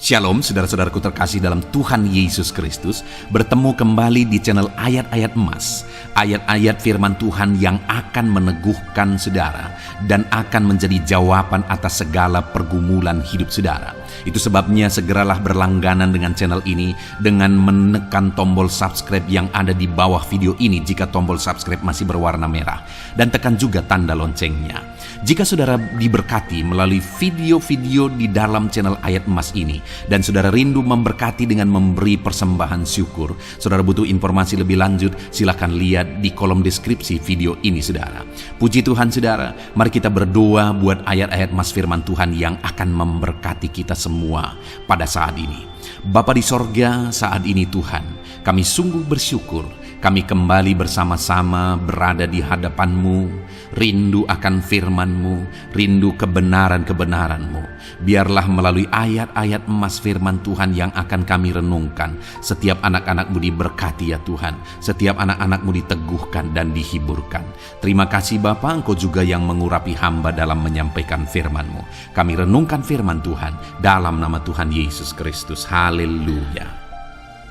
Shalom saudara-saudaraku terkasih dalam Tuhan Yesus Kristus. Bertemu kembali di channel Ayat-Ayat Emas. Ayat-ayat firman Tuhan yang akan meneguhkan saudara dan akan menjadi jawaban atas segala pergumulan hidup saudara. Itu sebabnya segeralah berlangganan dengan channel ini dengan menekan tombol subscribe yang ada di bawah video ini jika tombol subscribe masih berwarna merah. Dan tekan juga tanda loncengnya. Jika saudara diberkati melalui video-video di dalam channel Ayat Emas ini, dan saudara rindu memberkati dengan memberi persembahan syukur, saudara butuh informasi lebih lanjut, silakan lihat di kolom deskripsi video ini saudara. Puji Tuhan saudara, mari kita berdoa buat ayat-ayat emas firman Tuhan yang akan memberkati kita semua pada saat ini. Bapa di sorga, saat ini Tuhan, kami sungguh bersyukur. Kami kembali bersama-sama berada di hadapan-Mu, rindu akan firman-Mu, rindu kebenaran-kebenaran-Mu. Biarlah melalui ayat-ayat emas firman Tuhan yang akan kami renungkan, setiap anak-anak-Mu diberkati ya Tuhan, setiap anak-anak-Mu diteguhkan dan dihiburkan. Terima kasih Bapa, Engkau juga yang mengurapi hamba dalam menyampaikan firman-Mu. Kami renungkan firman Tuhan dalam nama Tuhan Yesus Kristus. Haleluya.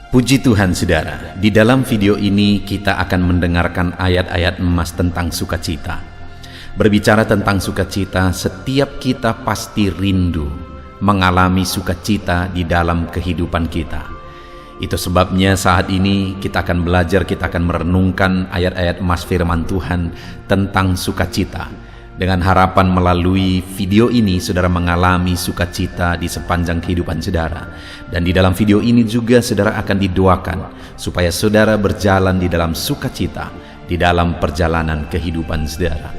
Puji Tuhan saudara, di dalam video ini kita akan mendengarkan ayat-ayat emas tentang sukacita. Berbicara tentang sukacita, setiap kita pasti rindu mengalami sukacita di dalam kehidupan kita. Itu sebabnya saat ini kita akan belajar, kita akan merenungkan ayat-ayat emas firman Tuhan tentang sukacita. Dengan harapan melalui video ini saudara mengalami sukacita di sepanjang kehidupan saudara. Dan di dalam video ini juga saudara akan didoakan supaya saudara berjalan di dalam sukacita di dalam perjalanan kehidupan saudara.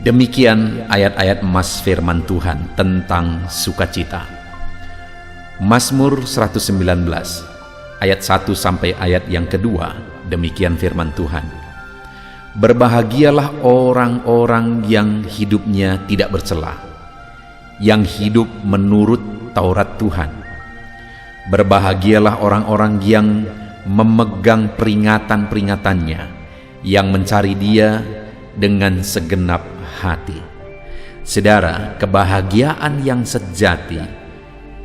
Demikian ayat-ayat emas firman Tuhan tentang sukacita. Mazmur 119 ayat 1 sampai ayat yang kedua, demikian firman Tuhan. Berbahagialah orang-orang yang hidupnya tidak bercela, yang hidup menurut Taurat Tuhan. Berbahagialah orang-orang yang memegang peringatan-peringatannya, yang mencari Dia dengan segenap hati. Saudara, kebahagiaan yang sejati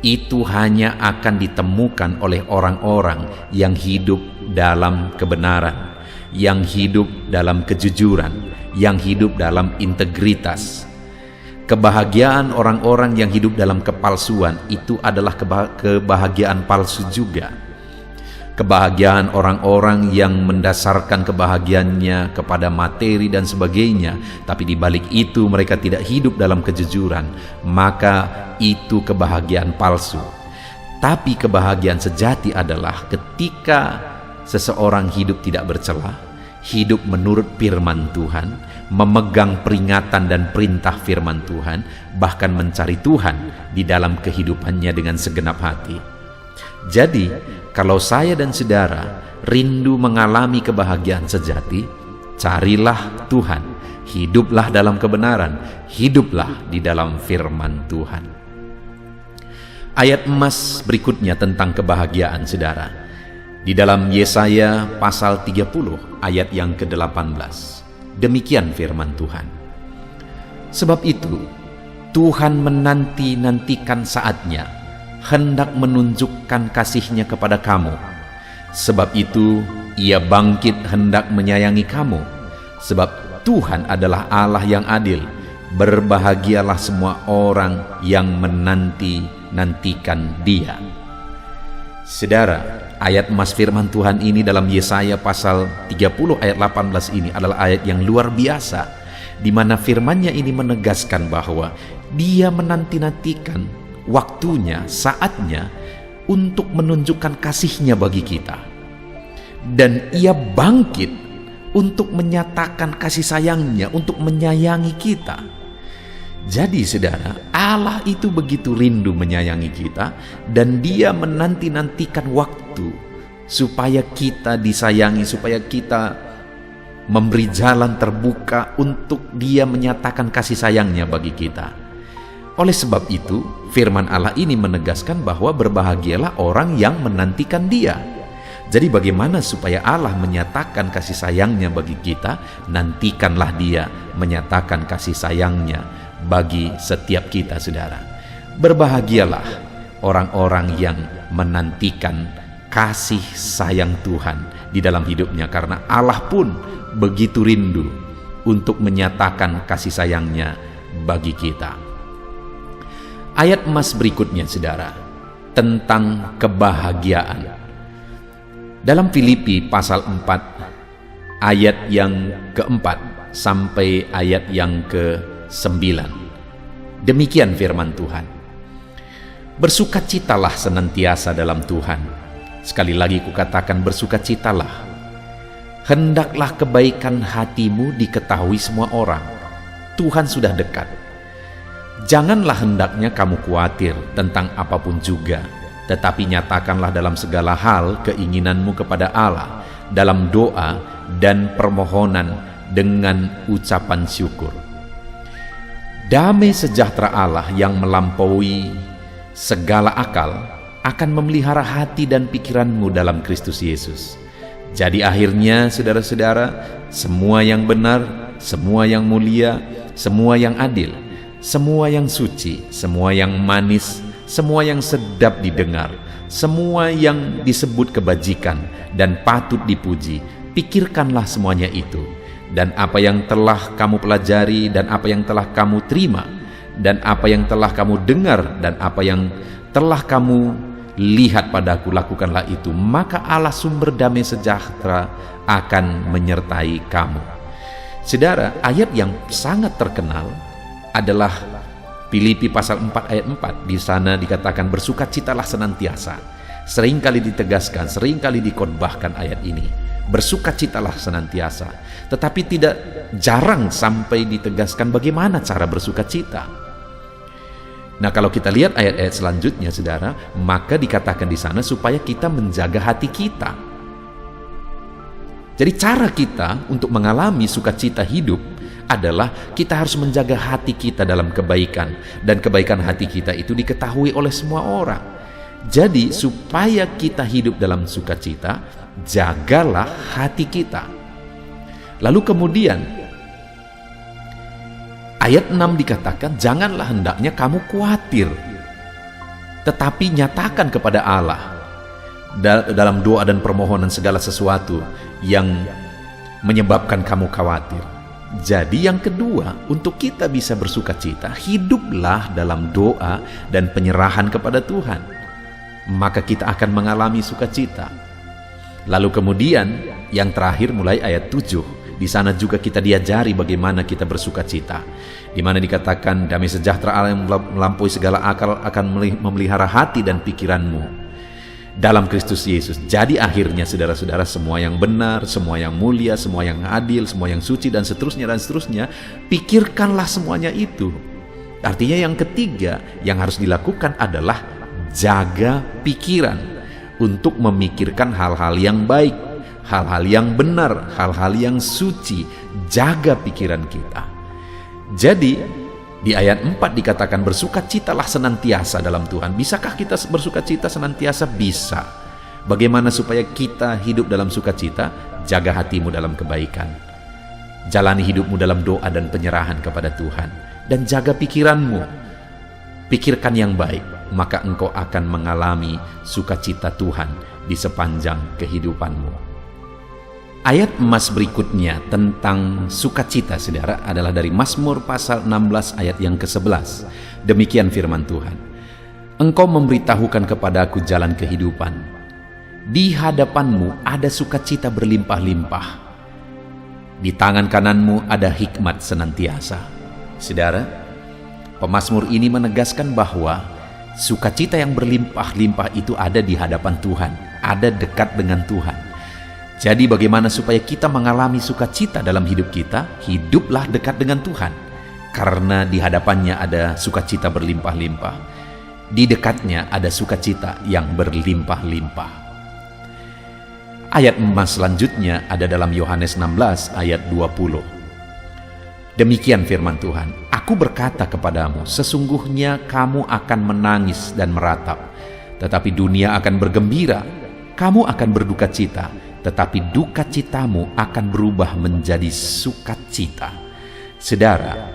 itu hanya akan ditemukan oleh orang-orang yang hidup dalam kebenaran, yang hidup dalam kejujuran, yang hidup dalam integritas. Kebahagiaan orang-orang yang hidup dalam kepalsuan itu adalah kebahagiaan palsu juga. Kebahagiaan orang-orang yang mendasarkan kebahagiaannya kepada materi dan sebagainya, tapi di balik itu mereka tidak hidup dalam kejujuran, maka itu kebahagiaan palsu. Tapi kebahagiaan sejati adalah ketika seseorang hidup tidak bercela, hidup menurut firman Tuhan, memegang peringatan dan perintah firman Tuhan, bahkan mencari Tuhan di dalam kehidupannya dengan segenap hati. Jadi, kalau saya dan saudara rindu mengalami kebahagiaan sejati, carilah Tuhan, hiduplah dalam kebenaran, hiduplah di dalam firman Tuhan. Ayat emas berikutnya tentang kebahagiaan saudara. Di dalam Yesaya pasal 30 ayat yang ke-18. Demikian firman Tuhan. Sebab itu, Tuhan menanti-nantikan saatnya, hendak menunjukkan kasih-Nya kepada kamu. Sebab itu, Ia bangkit hendak menyayangi kamu. Sebab Tuhan adalah Allah yang adil. Berbahagialah semua orang yang menanti-nantikan Dia. Saudara, ayat emas firman Tuhan ini dalam Yesaya pasal 30 ayat 18 ini adalah ayat yang luar biasa, di mana firman-Nya ini menegaskan bahwa Dia menanti-nantikan waktunya, saatnya untuk menunjukkan kasih-Nya bagi kita. Dan Ia bangkit untuk menyatakan kasih sayang-Nya, untuk menyayangi kita. Jadi saudara, Allah itu begitu rindu menyayangi kita, dan Dia menanti-nantikan waktu supaya kita disayangi, supaya kita memberi jalan terbuka untuk Dia menyatakan kasih sayang-Nya bagi kita. Oleh sebab itu, firman Allah ini menegaskan bahwa berbahagialah orang yang menantikan Dia. Jadi bagaimana supaya Allah menyatakan kasih sayang-Nya bagi kita? Nantikanlah Dia menyatakan kasih sayang-Nya bagi setiap kita saudara. Berbahagialah orang-orang yang menantikan kasih sayang Tuhan di dalam hidupnya, karena Allah pun begitu rindu untuk menyatakan kasih sayangnya bagi kita. Ayat emas berikutnya, saudara, tentang kebahagiaan. Dalam Filipi pasal 4 ayat yang keempat sampai ayat yang ke-9. Demikian firman Tuhan. Bersukacitalah senantiasa dalam Tuhan. Sekali lagi kukatakan, bersukacitalah. Hendaklah kebaikan hatimu diketahui semua orang. Tuhan sudah dekat. Janganlah hendaknya kamu khawatir tentang apapun juga, tetapi nyatakanlah dalam segala hal keinginanmu kepada Allah dalam doa dan permohonan dengan ucapan syukur. Damai sejahtera Allah yang melampaui segala akal akan memelihara hati dan pikiranmu dalam Kristus Yesus. Jadi akhirnya, saudara-saudara, semua yang benar, semua yang mulia, semua yang adil, semua yang suci, semua yang manis, semua yang sedap didengar, semua yang disebut kebajikan dan patut dipuji, pikirkanlah semuanya itu. Dan apa yang telah kamu pelajari, dan apa yang telah kamu terima, dan apa yang telah kamu dengar, dan apa yang telah kamu lihat padaku, lakukanlah itu, maka Allah sumber damai sejahtera akan menyertai kamu. Saudara, ayat yang sangat terkenal adalah Filipi pasal 4 ayat 4. Di sana dikatakan bersukacitalah senantiasa. Seringkali ditegaskan, seringkali dikhotbahkan ayat ini. Bersukacitalah senantiasa. Tetapi tidak jarang sampai ditegaskan bagaimana cara bersukacita. Nah, kalau kita lihat ayat-ayat selanjutnya, saudara, maka dikatakan di sana supaya kita menjaga hati kita. Jadi cara kita untuk mengalami sukacita hidup adalah kita harus menjaga hati kita dalam kebaikan, dan kebaikan hati kita itu diketahui oleh semua orang. Jadi supaya kita hidup dalam sukacita, jagalah hati kita. Lalu kemudian ayat 6 dikatakan, janganlah hendaknya kamu khawatir, tetapi nyatakan kepada Allah dalam doa dan permohonan segala sesuatu yang menyebabkan kamu khawatir. Jadi yang kedua, untuk kita bisa bersukacita, hiduplah dalam doa dan penyerahan kepada Tuhan. Maka kita akan mengalami sukacita. Lalu kemudian yang terakhir mulai ayat 7. Di sana juga kita diajari bagaimana kita bersukacita, di mana dikatakan damai sejahtera Allah yang melampaui segala akal akan memelihara hati dan pikiranmu dalam Kristus Yesus. Jadi akhirnya, saudara-saudara, semua yang benar, semua yang mulia, semua yang adil, semua yang suci, dan seterusnya, pikirkanlah semuanya itu. Artinya yang ketiga yang harus dilakukan adalah jaga pikiran untuk memikirkan hal-hal yang baik, hal-hal yang benar, hal-hal yang suci. Jaga pikiran kita. Jadi di ayat 4 dikatakan bersukacitalah senantiasa dalam Tuhan. Bisakah kita bersukacita senantiasa? Bisa. Bagaimana supaya kita hidup dalam sukacita? Jaga hatimu dalam kebaikan. Jalani hidupmu dalam doa dan penyerahan kepada Tuhan. Dan jaga pikiranmu. Pikirkan yang baik, maka engkau akan mengalami sukacita Tuhan di sepanjang kehidupanmu. Ayat emas berikutnya tentang sukacita, saudara, adalah dari Mazmur pasal 16 ayat yang ke-11. Demikian firman Tuhan. Engkau memberitahukan kepadaku jalan kehidupan. Di hadapanmu ada sukacita berlimpah-limpah. Di tangan kananmu ada hikmat senantiasa. Saudara, pemazmur ini menegaskan bahwa sukacita yang berlimpah-limpah itu ada di hadapan Tuhan, ada dekat dengan Tuhan. Jadi bagaimana supaya kita mengalami sukacita dalam hidup kita? Hiduplah dekat dengan Tuhan, karena di hadapannya ada sukacita berlimpah-limpah. Di dekatnya ada sukacita yang berlimpah-limpah. Ayat emas selanjutnya ada dalam Yohanes 16 ayat 20. Demikian firman Tuhan, Aku berkata kepadamu, sesungguhnya kamu akan menangis dan meratap, tetapi dunia akan bergembira. Kamu akan berduka cita, tetapi duka citamu akan berubah menjadi sukacita. Saudara,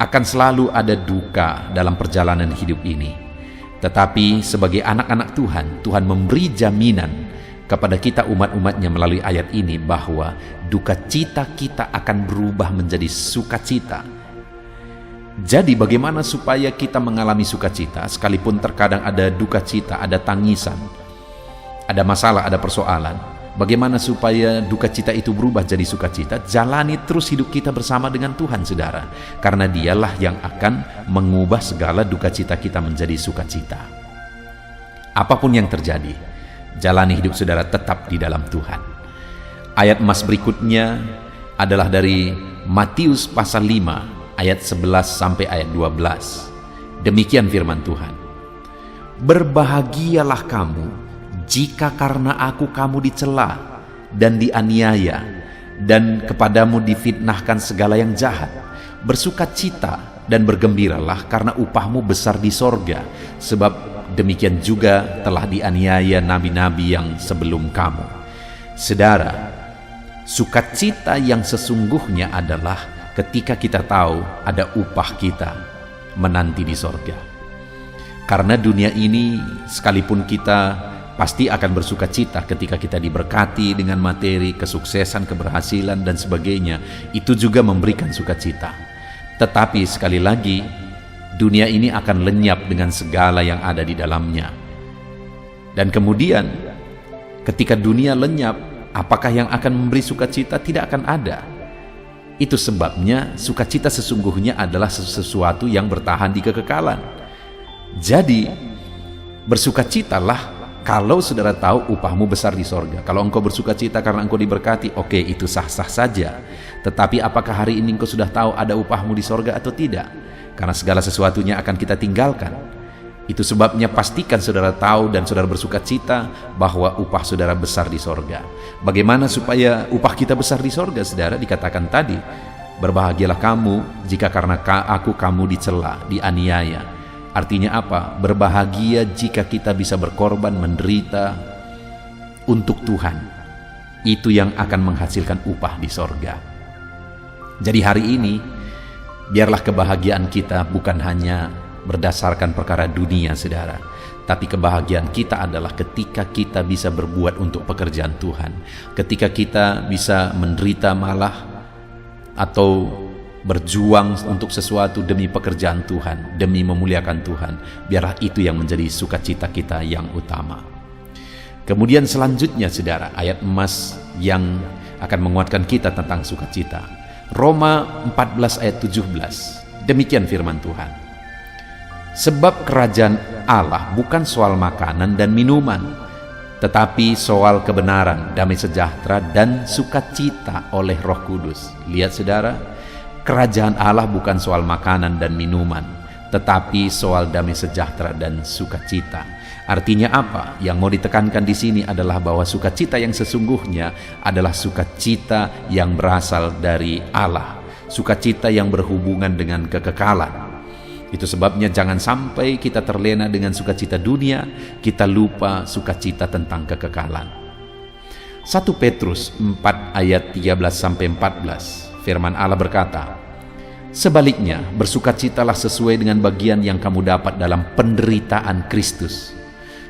akan selalu ada duka dalam perjalanan hidup ini. Tetapi sebagai anak-anak Tuhan, Tuhan memberi jaminan kepada kita umat-umatnya melalui ayat ini bahwa duka cita kita akan berubah menjadi sukacita. Jadi bagaimana supaya kita mengalami sukacita sekalipun terkadang ada duka cita, ada tangisan, ada masalah, ada persoalan? Bagaimana supaya duka cita itu berubah jadi sukacita? Jalani terus hidup kita bersama dengan Tuhan, saudara, karena Dialah yang akan mengubah segala duka cita kita menjadi sukacita. Apapun yang terjadi, jalani hidup saudara tetap di dalam Tuhan. Ayat emas berikutnya adalah dari Matius pasal 5 ayat 11 sampai ayat 12. Demikian firman Tuhan. Berbahagialah kamu jika karena aku kamu dicela dan dianiaya dan kepadamu difitnahkan segala yang jahat. Bersukacita dan bergembiralah karena upahmu besar di sorga, sebab demikian juga telah dianiaya nabi-nabi yang sebelum kamu. Saudara, sukacita yang sesungguhnya adalah ketika kita tahu ada upah kita menanti di sorga. Karena dunia ini sekalipun kita pasti akan bersukacita ketika kita diberkati dengan materi, kesuksesan, keberhasilan dan sebagainya, itu juga memberikan sukacita. Tetapi sekali lagi, dunia ini akan lenyap dengan segala yang ada di dalamnya. Dan kemudian ketika dunia lenyap, apakah yang akan memberi sukacita? Tidak akan ada. Itu sebabnya sukacita sesungguhnya adalah sesuatu yang bertahan di kekekalan. Jadi bersukacitalah kalau saudara tahu upahmu besar di sorga. Kalau engkau bersukacita karena engkau diberkati, oke, itu sah-sah saja. Tetapi apakah hari ini engkau sudah tahu ada upahmu di sorga atau tidak? Karena segala sesuatunya akan kita tinggalkan. Itu sebabnya pastikan saudara tahu dan saudara bersukacita bahwa upah saudara besar di sorga. Bagaimana supaya upah kita besar di sorga, saudara? Dikatakan tadi, berbahagialah kamu jika karena aku kamu dicela, dianiaya. Artinya apa? Berbahagia jika kita bisa berkorban, menderita untuk Tuhan. Itu yang akan menghasilkan upah di sorga. Jadi hari ini, biarlah kebahagiaan kita bukan hanya berdasarkan perkara dunia, saudara. Tapi kebahagiaan kita adalah ketika kita bisa berbuat untuk pekerjaan Tuhan. Ketika kita bisa menderita malah atau berjuang untuk sesuatu demi pekerjaan Tuhan, demi memuliakan Tuhan. Biarlah itu yang menjadi sukacita kita yang utama. Kemudian selanjutnya, saudara, ayat emas yang akan menguatkan kita tentang sukacita. Roma 14 ayat 17. Demikian firman Tuhan. Sebab kerajaan Allah bukan soal makanan dan minuman, tetapi soal kebenaran, damai sejahtera dan sukacita oleh Roh Kudus. Lihat saudara, kerajaan Allah bukan soal makanan dan minuman, tetapi soal damai sejahtera dan sukacita. Artinya apa? Yang mau ditekankan di sini adalah bahwa sukacita yang sesungguhnya adalah sukacita yang berasal dari Allah, sukacita yang berhubungan dengan kekekalan. Itu sebabnya jangan sampai kita terlena dengan sukacita dunia, kita lupa sukacita tentang kekekalan. 1 Petrus 4 ayat 13-14. Firman Allah berkata, sebaliknya bersukacitalah sesuai dengan bagian yang kamu dapat dalam penderitaan Kristus,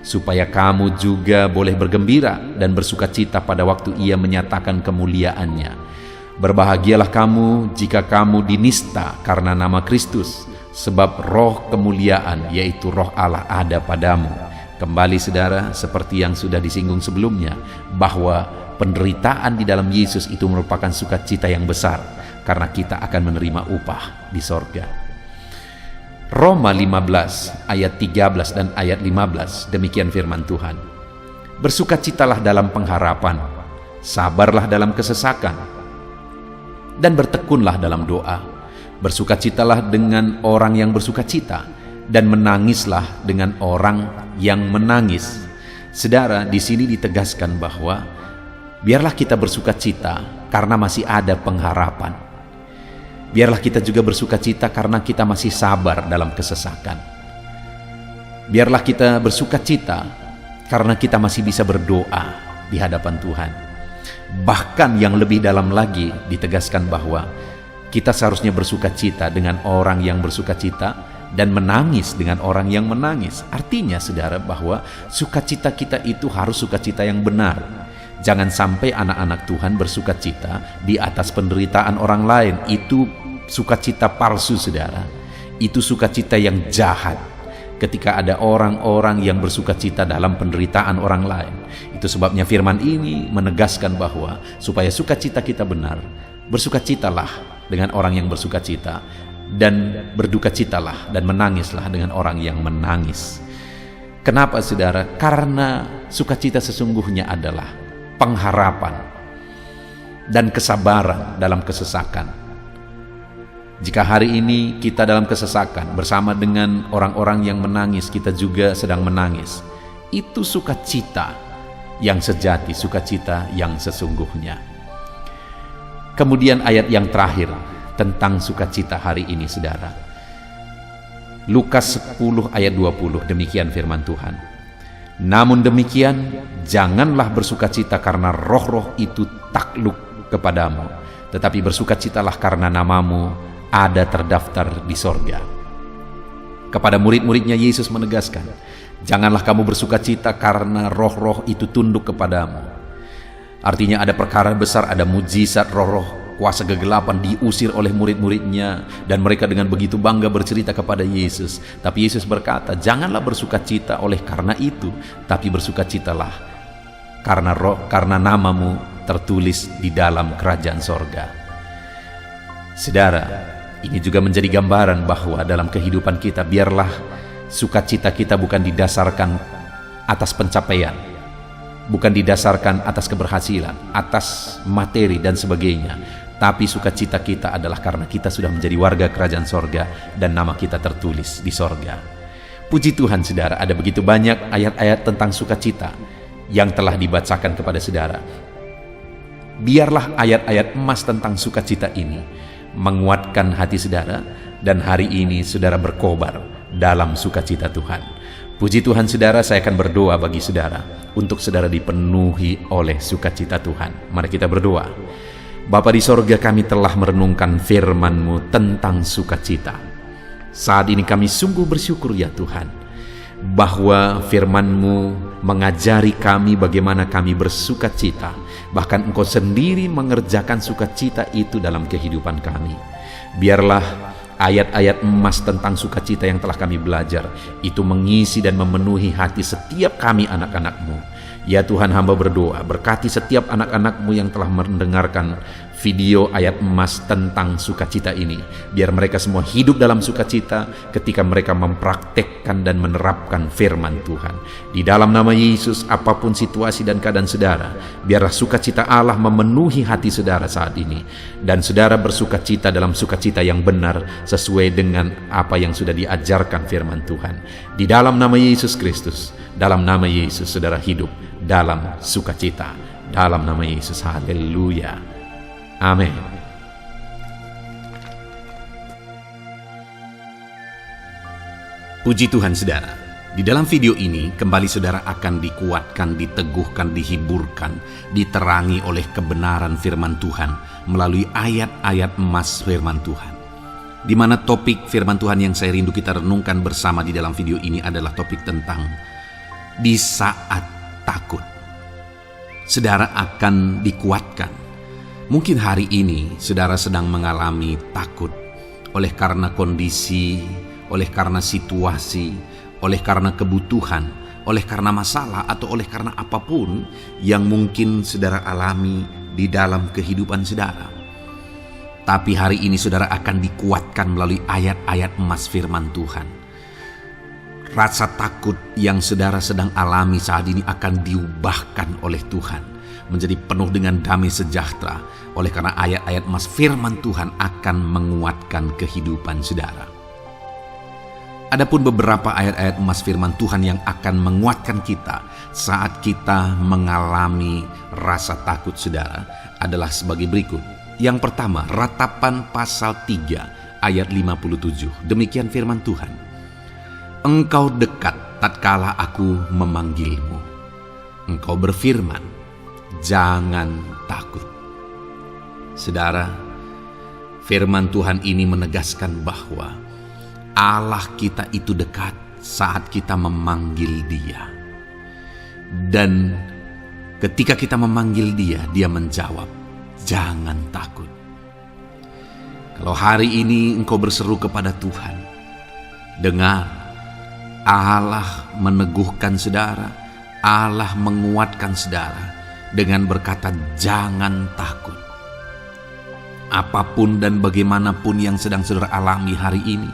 supaya kamu juga boleh bergembira dan bersukacita pada waktu Ia menyatakan kemuliaannya. Berbahagialah kamu jika kamu dinista karena nama Kristus, sebab roh kemuliaan yaitu roh Allah ada padamu. Kembali saudara, seperti yang sudah disinggung sebelumnya, bahwa penderitaan di dalam Yesus itu merupakan sukacita yang besar, karena kita akan menerima upah di sorga. Roma 15 ayat 13 dan ayat 15, demikian firman Tuhan. Bersukacitalah dalam pengharapan, sabarlah dalam kesesakan, dan bertekunlah dalam doa. Bersukacitalah dengan orang yang bersukacita, dan menangislah dengan orang yang menangis. Saudara, di sini ditegaskan bahwa biarlah kita bersukacita karena masih ada pengharapan. Biarlah kita juga bersukacita karena kita masih sabar dalam kesesakan. Biarlah kita bersukacita karena kita masih bisa berdoa di hadapan Tuhan. Bahkan yang lebih dalam lagi ditegaskan bahwa kita seharusnya bersukacita dengan orang yang bersukacita dan menangis dengan orang yang menangis. Artinya saudara bahwa sukacita kita itu harus sukacita yang benar. Jangan sampai anak-anak Tuhan bersukacita di atas penderitaan orang lain. Itu sukacita palsu saudara. Itu sukacita yang jahat. Ketika ada orang-orang yang bersukacita dalam penderitaan orang lain. Itu sebabnya firman ini menegaskan bahwa supaya sukacita kita benar, bersukacitalah dengan orang yang bersukacita, dan berdukacitalah dan menangislah dengan orang yang menangis. Kenapa saudara? Karena sukacita sesungguhnya adalah pengharapan dan kesabaran dalam kesesakan. Jika hari ini kita dalam kesesakan bersama dengan orang-orang yang menangis, kita juga sedang menangis. Itu sukacita yang sejati, sukacita yang sesungguhnya. Kemudian ayat yang terakhir tentang sukacita hari ini saudara. Lukas 10 ayat 20, demikian firman Tuhan. Namun demikian, janganlah bersukacita karena roh-roh itu takluk kepadamu, tetapi bersukacitalah karena namamu ada terdaftar di sorga. Kepada murid-muridnya Yesus menegaskan, janganlah kamu bersukacita karena roh-roh itu tunduk kepadamu. Artinya ada perkara besar, ada mujizat, roh-roh kuasa kegelapan diusir oleh murid-muridnya, dan mereka dengan begitu bangga bercerita kepada Yesus. Tapi Yesus berkata, janganlah bersukacita oleh karena itu, tapi bersukacitalah karena namamu tertulis di dalam kerajaan sorga. Saudara, ini juga menjadi gambaran bahwa dalam kehidupan kita, biarlah sukacita kita bukan didasarkan atas pencapaian, bukan didasarkan atas keberhasilan, atas materi dan sebagainya, tapi sukacita kita adalah karena kita sudah menjadi warga kerajaan sorga dan nama kita tertulis di sorga. Puji Tuhan saudara, ada begitu banyak ayat-ayat tentang sukacita yang telah dibacakan kepada saudara. Biarlah ayat-ayat emas tentang sukacita ini menguatkan hati saudara, dan hari ini saudara berkobar dalam sukacita Tuhan. Puji Tuhan saudara, saya akan berdoa bagi saudara untuk saudara dipenuhi oleh sukacita Tuhan. Mari kita berdoa. Bapa di sorga, kami telah merenungkan firman-Mu tentang sukacita. Saat ini kami sungguh bersyukur ya Tuhan, bahwa firman-Mu mengajari kami bagaimana kami bersukacita. Bahkan Engkau sendiri mengerjakan sukacita itu dalam kehidupan kami. Biarlah ayat-ayat emas tentang sukacita yang telah kami belajar itu mengisi dan memenuhi hati setiap kami anak-anak-Mu. Ya Tuhan, hamba berdoa, berkati setiap anak-anak-Mu yang telah mendengarkan video ayat emas tentang sukacita ini. Biar mereka semua hidup dalam sukacita ketika mereka mempraktekkan dan menerapkan firman Tuhan. Di dalam nama Yesus, apapun situasi dan keadaan saudara, biarlah sukacita Allah memenuhi hati saudara saat ini. Dan saudara bersukacita dalam sukacita yang benar sesuai dengan apa yang sudah diajarkan firman Tuhan. Di dalam nama Yesus Kristus, dalam nama Yesus saudara hidup dalam sukacita. Dalam nama Yesus, haleluya. Amin. Puji Tuhan saudara. Di dalam video ini kembali saudara akan dikuatkan, diteguhkan, dihiburkan, diterangi oleh kebenaran firman Tuhan melalui ayat-ayat emas firman Tuhan. Di mana topik firman Tuhan yang saya rindu kita renungkan bersama di dalam video ini adalah topik tentang di saat takut. Saudara akan dikuatkan. Mungkin hari ini saudara sedang mengalami takut oleh karena kondisi, oleh karena situasi, oleh karena kebutuhan, oleh karena masalah, atau oleh karena apapun yang mungkin saudara alami di dalam kehidupan saudara. Tapi hari ini saudara akan dikuatkan melalui ayat-ayat emas firman Tuhan. Rasa takut yang saudara sedang alami saat ini akan diubahkan oleh Tuhan menjadi penuh dengan damai sejahtera, oleh karena ayat-ayat emas firman Tuhan akan menguatkan kehidupan saudara. Adapun beberapa ayat-ayat emas firman Tuhan yang akan menguatkan kita saat kita mengalami rasa takut saudara adalah sebagai berikut. Yang pertama, Ratapan pasal 3 ayat 57. Demikian firman Tuhan. Engkau dekat tatkala aku memanggilmu. Engkau berfirman, jangan takut. Saudara, firman Tuhan ini menegaskan bahwa Allah kita itu dekat saat kita memanggil Dia. Dan ketika kita memanggil Dia, Dia menjawab, "Jangan takut." Kalau hari ini engkau berseru kepada Tuhan, dengar, Allah meneguhkan saudara, Allah menguatkan saudara dengan berkata, "Jangan takut." Apapun dan bagaimanapun yang sedang saudara alami hari ini,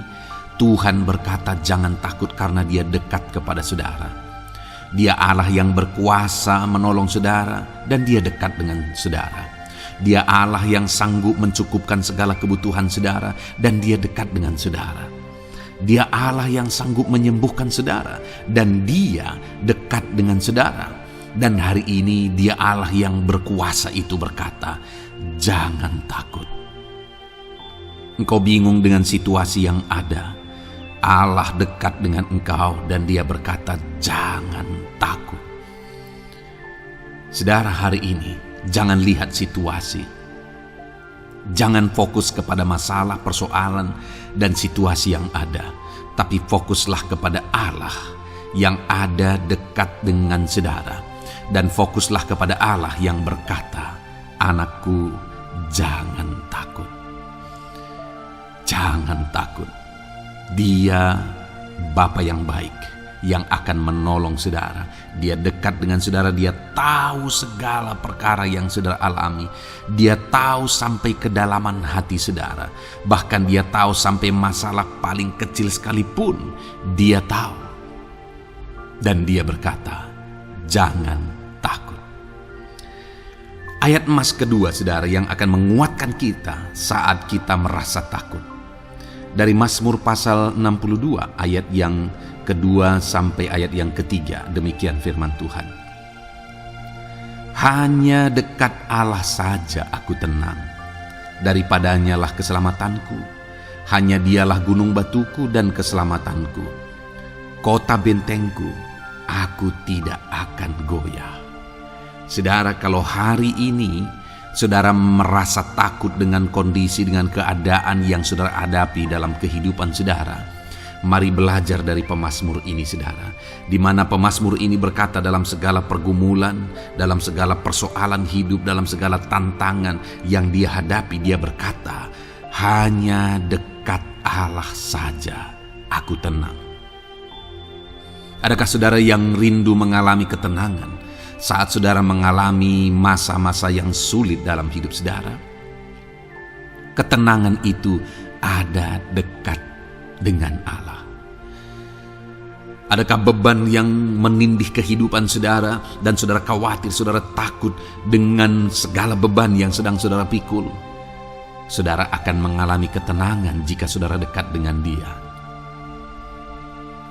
Tuhan berkata jangan takut karena Dia dekat kepada saudara. Dia Allah yang berkuasa menolong saudara dan Dia dekat dengan saudara. Dia Allah yang sanggup mencukupkan segala kebutuhan saudara dan Dia dekat dengan saudara. Dia Allah yang sanggup menyembuhkan saudara dan Dia dekat dengan saudara. Dan hari ini Dia Allah yang berkuasa itu berkata, "Jangan takut." Engkau bingung dengan situasi yang ada. Allah dekat dengan engkau dan Dia berkata, "Jangan takut." Saudara, hari ini jangan lihat situasi. Jangan fokus kepada masalah, persoalan, dan situasi yang ada. Tapi fokuslah kepada Allah yang ada dekat dengan saudara. Dan fokuslah kepada Allah yang berkata, "Anakku, jangan takut." Jangan takut. Dia Bapa yang baik yang akan menolong saudara. Dia dekat dengan saudara. Dia tahu segala perkara yang saudara alami. Dia tahu sampai kedalaman hati saudara. Bahkan Dia tahu sampai masalah paling kecil sekalipun. Dia tahu. Dan Dia berkata, "Jangan takut." Ayat emas kedua, saudara, yang akan menguatkan kita saat kita merasa takut. Dari Mazmur pasal 62 ayat yang kedua sampai ayat yang ketiga, demikian firman Tuhan. "Hanya dekat Allah saja aku tenang, daripadanya lah keselamatanku. Hanya Dialah gunung batuku dan keselamatanku, kota bentengku, aku tidak akan goyah." Saudara, kalau hari ini saudara merasa takut dengan kondisi, dengan keadaan yang saudara hadapi dalam kehidupan saudara, mari belajar dari pemazmur ini, saudara. Di mana pemazmur ini berkata dalam segala pergumulan, dalam segala persoalan hidup, dalam segala tantangan yang dia hadapi, dia berkata, "Hanya dekat Allah saja aku tenang." Adakah saudara yang rindu mengalami ketenangan saat saudara mengalami masa-masa yang sulit dalam hidup saudara? Ketenangan itu ada dekat dengan Allah. Adakah beban yang menindih kehidupan saudara dan saudara khawatir, saudara takut dengan segala beban yang sedang saudara pikul? Saudara akan mengalami ketenangan jika saudara dekat dengan Dia.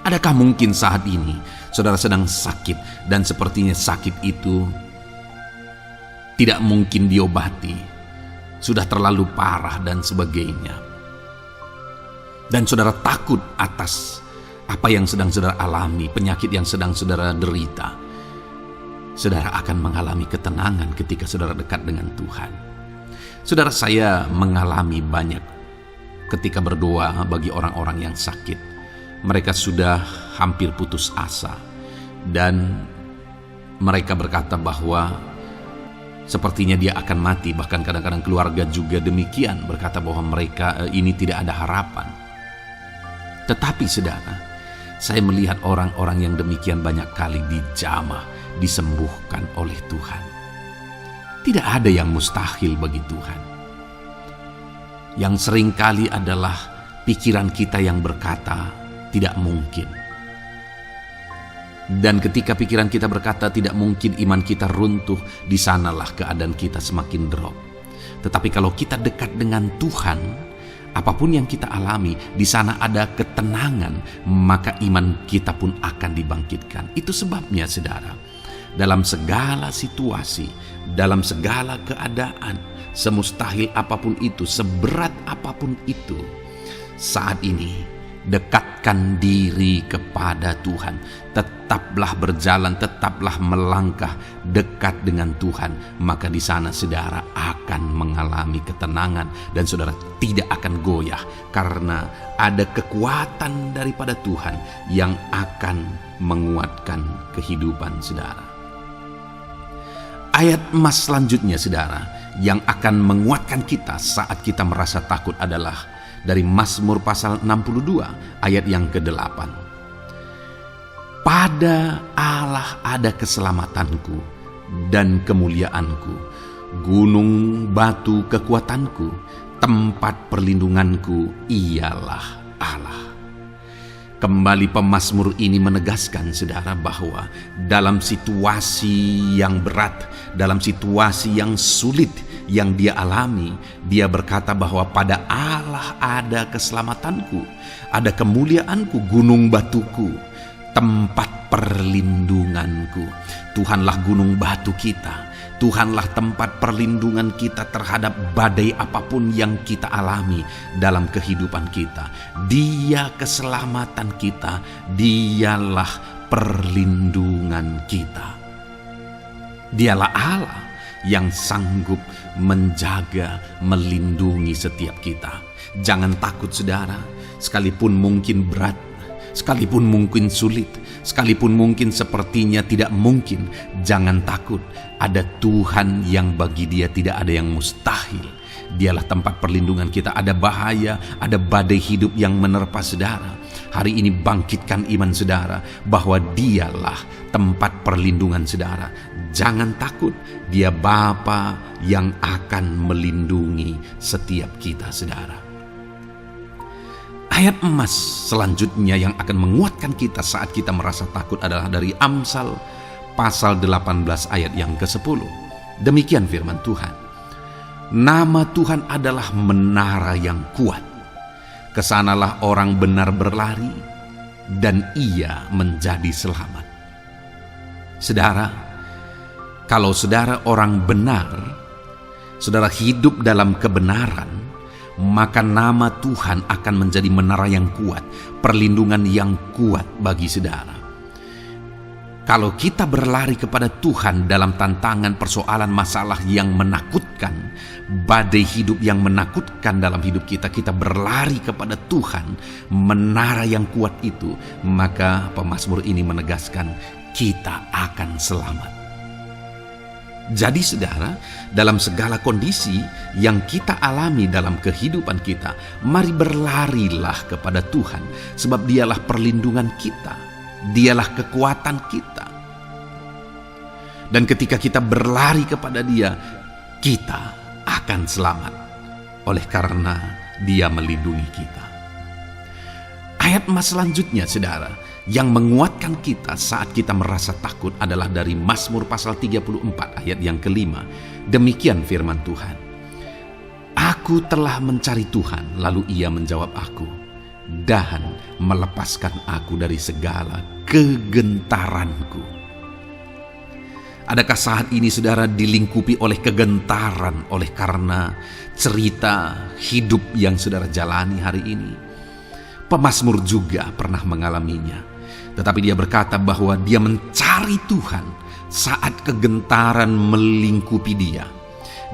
Adakah mungkin saat ini saudara sedang sakit dan sepertinya sakit itu tidak mungkin diobati, sudah terlalu parah dan sebagainya, dan saudara takut atas apa yang sedang saudara alami, penyakit yang sedang saudara derita? Saudara akan mengalami ketenangan ketika saudara dekat dengan Tuhan. Saudara, saya mengalami banyak ketika berdoa bagi orang-orang yang sakit. Mereka sudah hampir putus asa dan mereka berkata bahwa sepertinya dia akan mati. Bahkan kadang-kadang keluarga juga demikian, berkata bahwa mereka ini tidak ada harapan. Tetapi saudara, saya melihat orang-orang yang demikian banyak kali dijamah, disembuhkan oleh Tuhan. Tidak ada yang mustahil bagi Tuhan. Yang seringkali adalah pikiran kita yang berkata tidak mungkin. Dan ketika pikiran kita berkata tidak mungkin, iman kita runtuh, di sanalah keadaan kita semakin drop. Tetapi kalau kita dekat dengan Tuhan, apapun yang kita alami, di sana ada ketenangan, maka iman kita pun akan dibangkitkan. Itu sebabnya saudara, dalam segala situasi, dalam segala keadaan, semustahil apapun itu, seberat apapun itu, saat ini dekat mendekatkan diri kepada Tuhan. Tetaplah berjalan, tetaplah melangkah dekat dengan Tuhan. Maka di sana saudara akan mengalami ketenangan dan saudara tidak akan goyah, karena ada kekuatan daripada Tuhan yang akan menguatkan kehidupan saudara. Ayat emas selanjutnya saudara yang akan menguatkan kita saat kita merasa takut adalah dari Mazmur pasal 62 ayat yang ke-8. Pada Allah ada keselamatanku dan kemuliaanku, gunung batu kekuatanku, tempat perlindunganku ialah Allah. Kembali pemazmur ini menegaskan saudara bahwa dalam situasi yang berat, dalam situasi yang sulit yang dia alami, dia berkata bahwa pada Allah ada keselamatanku, ada kemuliaanku, gunung batuku, tempat perlindunganku. Tuhanlah gunung batu kita. Tuhanlah tempat perlindungan kita terhadap badai apapun yang kita alami dalam kehidupan kita. Dia keselamatan kita, dialah perlindungan kita. Dialah Allah yang sanggup menjaga, melindungi setiap kita. Jangan takut saudara, sekalipun mungkin berat, sekalipun mungkin sulit, sekalipun mungkin sepertinya tidak mungkin, jangan takut. Ada Tuhan yang bagi dia tidak ada yang mustahil. Dialah tempat perlindungan kita. Ada bahaya, ada badai hidup yang menerpa saudara. Hari ini bangkitkan iman saudara bahwa dialah tempat perlindungan saudara. Jangan takut, dia Bapa yang akan melindungi setiap kita saudara. Ayat emas selanjutnya yang akan menguatkan kita saat kita merasa takut adalah dari Amsal pasal 18 ayat yang ke-10. Demikian firman Tuhan. Nama Tuhan adalah menara yang kuat. Kesanalah orang benar berlari dan ia menjadi selamat. Saudara, kalau saudara orang benar, saudara hidup dalam kebenaran, maka nama Tuhan akan menjadi menara yang kuat, perlindungan yang kuat bagi saudara. Kalau kita berlari kepada Tuhan dalam tantangan, persoalan, masalah yang menakutkan, badai hidup yang menakutkan dalam hidup kita, kita berlari kepada Tuhan, menara yang kuat itu, maka pemazmur ini menegaskan kita akan selamat. Jadi saudara, dalam segala kondisi yang kita alami dalam kehidupan kita, mari berlarilah kepada Tuhan, sebab dialah perlindungan kita, dialah kekuatan kita. Dan ketika kita berlari kepada dia, kita akan selamat, oleh karena dia melindungi kita. Ayat emas selanjutnya saudara, yang menguatkan kita saat kita merasa takut adalah dari Mazmur pasal 34 ayat yang ke-5. Demikian firman Tuhan. Aku telah mencari Tuhan, lalu ia menjawab aku, dan melepaskan aku dari segala kegentaranku. Adakah saat ini saudara dilingkupi oleh kegentaran oleh karena cerita hidup yang saudara jalani hari ini? Pemazmur juga pernah mengalaminya. Tetapi dia berkata bahwa dia mencari Tuhan saat kegentaran melingkupi dia.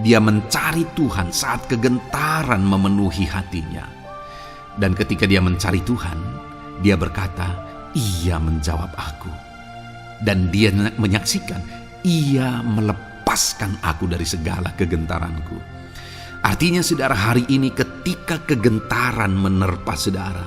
Dia mencari Tuhan saat kegentaran memenuhi hatinya. Dan ketika dia mencari Tuhan, dia berkata, ia menjawab aku. Dan dia menyaksikan, ia melepaskan aku dari segala kegentaranku. Artinya saudara, hari ini ketika kegentaran menerpa saudara,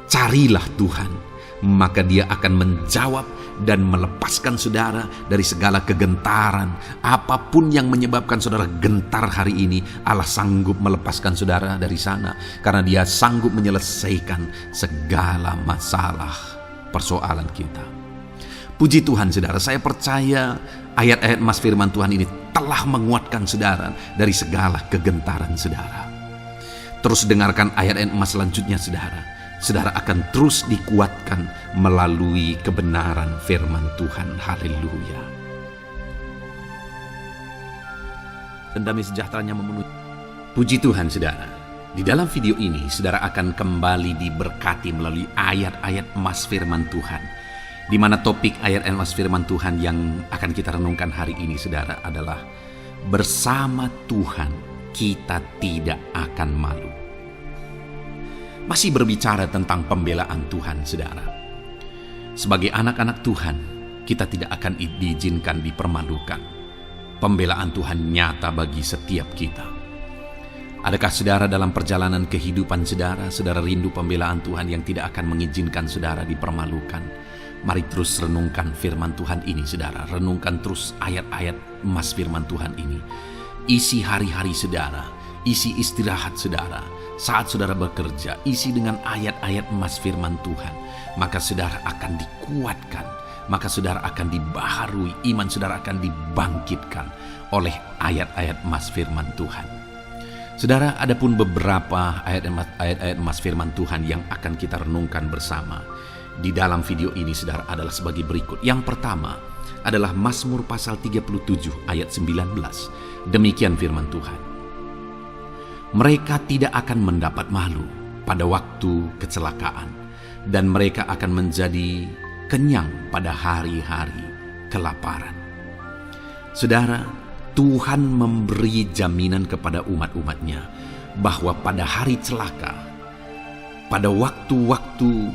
carilah Tuhan, maka dia akan menjawab dan melepaskan saudara dari segala kegentaran. Apapun yang menyebabkan saudara gentar hari ini, Allah sanggup melepaskan saudara dari sana, karena dia sanggup menyelesaikan segala masalah persoalan kita. Puji Tuhan saudara, saya percaya ayat-ayat emas firman Tuhan ini telah menguatkan saudara dari segala kegentaran saudara. Terus dengarkan ayat-ayat emas selanjutnya saudara. Saudara akan terus dikuatkan melalui kebenaran firman Tuhan. Haleluya. Dan damai sejahteranya memenuhi. Puji Tuhan saudara. Di dalam video ini, saudara akan kembali diberkati melalui ayat-ayat emas firman Tuhan, di mana topik ayat emas firman Tuhan yang akan kita renungkan hari ini, saudara, adalah bersama Tuhan kita tidak akan malu. Masih berbicara tentang pembelaan Tuhan, saudara. Sebagai anak-anak Tuhan, kita tidak akan diizinkan dipermalukan. Pembelaan Tuhan nyata bagi setiap kita. Adakah saudara dalam perjalanan kehidupan saudara rindu pembelaan Tuhan yang tidak akan mengizinkan saudara dipermalukan? Mari terus renungkan firman Tuhan ini, saudara. Renungkan terus ayat-ayat emas firman Tuhan ini. Isi hari-hari saudara, isi istirahat saudara, saat saudara bekerja, isi dengan ayat-ayat emas firman Tuhan. Maka saudara akan dikuatkan, maka saudara akan dibaharui, iman saudara akan dibangkitkan oleh ayat-ayat emas firman Tuhan. Saudara, ada pun beberapa ayat-ayat emas firman Tuhan yang akan kita renungkan bersama di dalam video ini, saudara, adalah sebagai berikut. Yang pertama adalah Mazmur pasal 37 ayat 19. Demikian firman Tuhan. Mereka tidak akan mendapat malu pada waktu kecelakaan, dan mereka akan menjadi kenyang pada hari-hari kelaparan. Saudara, Tuhan memberi jaminan kepada umat-umatnya bahwa pada hari celaka, pada waktu-waktu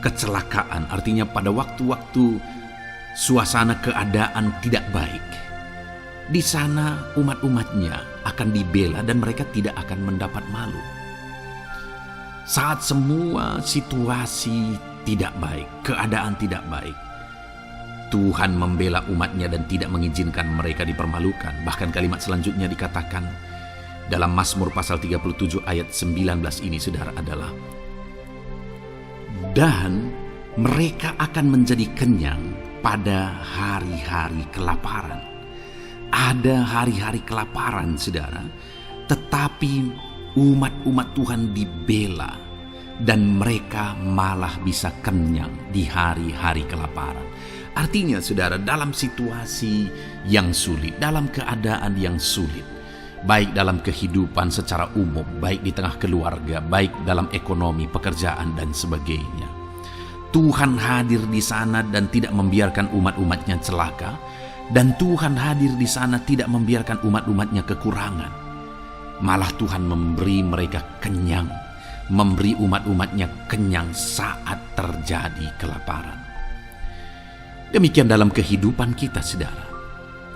kecelakaan, artinya pada waktu-waktu suasana keadaan tidak baik, di sana umat-umatnya akan dibela dan mereka tidak akan mendapat malu. Saat semua situasi tidak baik, keadaan tidak baik, Tuhan membela umatnya dan tidak mengizinkan mereka dipermalukan. Bahkan kalimat selanjutnya dikatakan dalam Mazmur pasal 37 ayat 19 ini, saudara, adalah dan mereka akan menjadi kenyang pada hari-hari kelaparan. Ada hari-hari kelaparan, saudara, tetapi umat-umat Tuhan dibela dan mereka malah bisa kenyang di hari-hari kelaparan. Artinya, saudara, dalam situasi yang sulit, dalam keadaan yang sulit, baik dalam kehidupan secara umum, baik di tengah keluarga, baik dalam ekonomi, pekerjaan, dan sebagainya, Tuhan hadir di sana dan tidak membiarkan umat-umatnya celaka, dan Tuhan hadir di sana tidak membiarkan umat-umatnya kekurangan. Malah Tuhan memberi mereka kenyang, memberi umat-umatnya kenyang saat terjadi kelaparan. Demikian dalam kehidupan kita, saudara.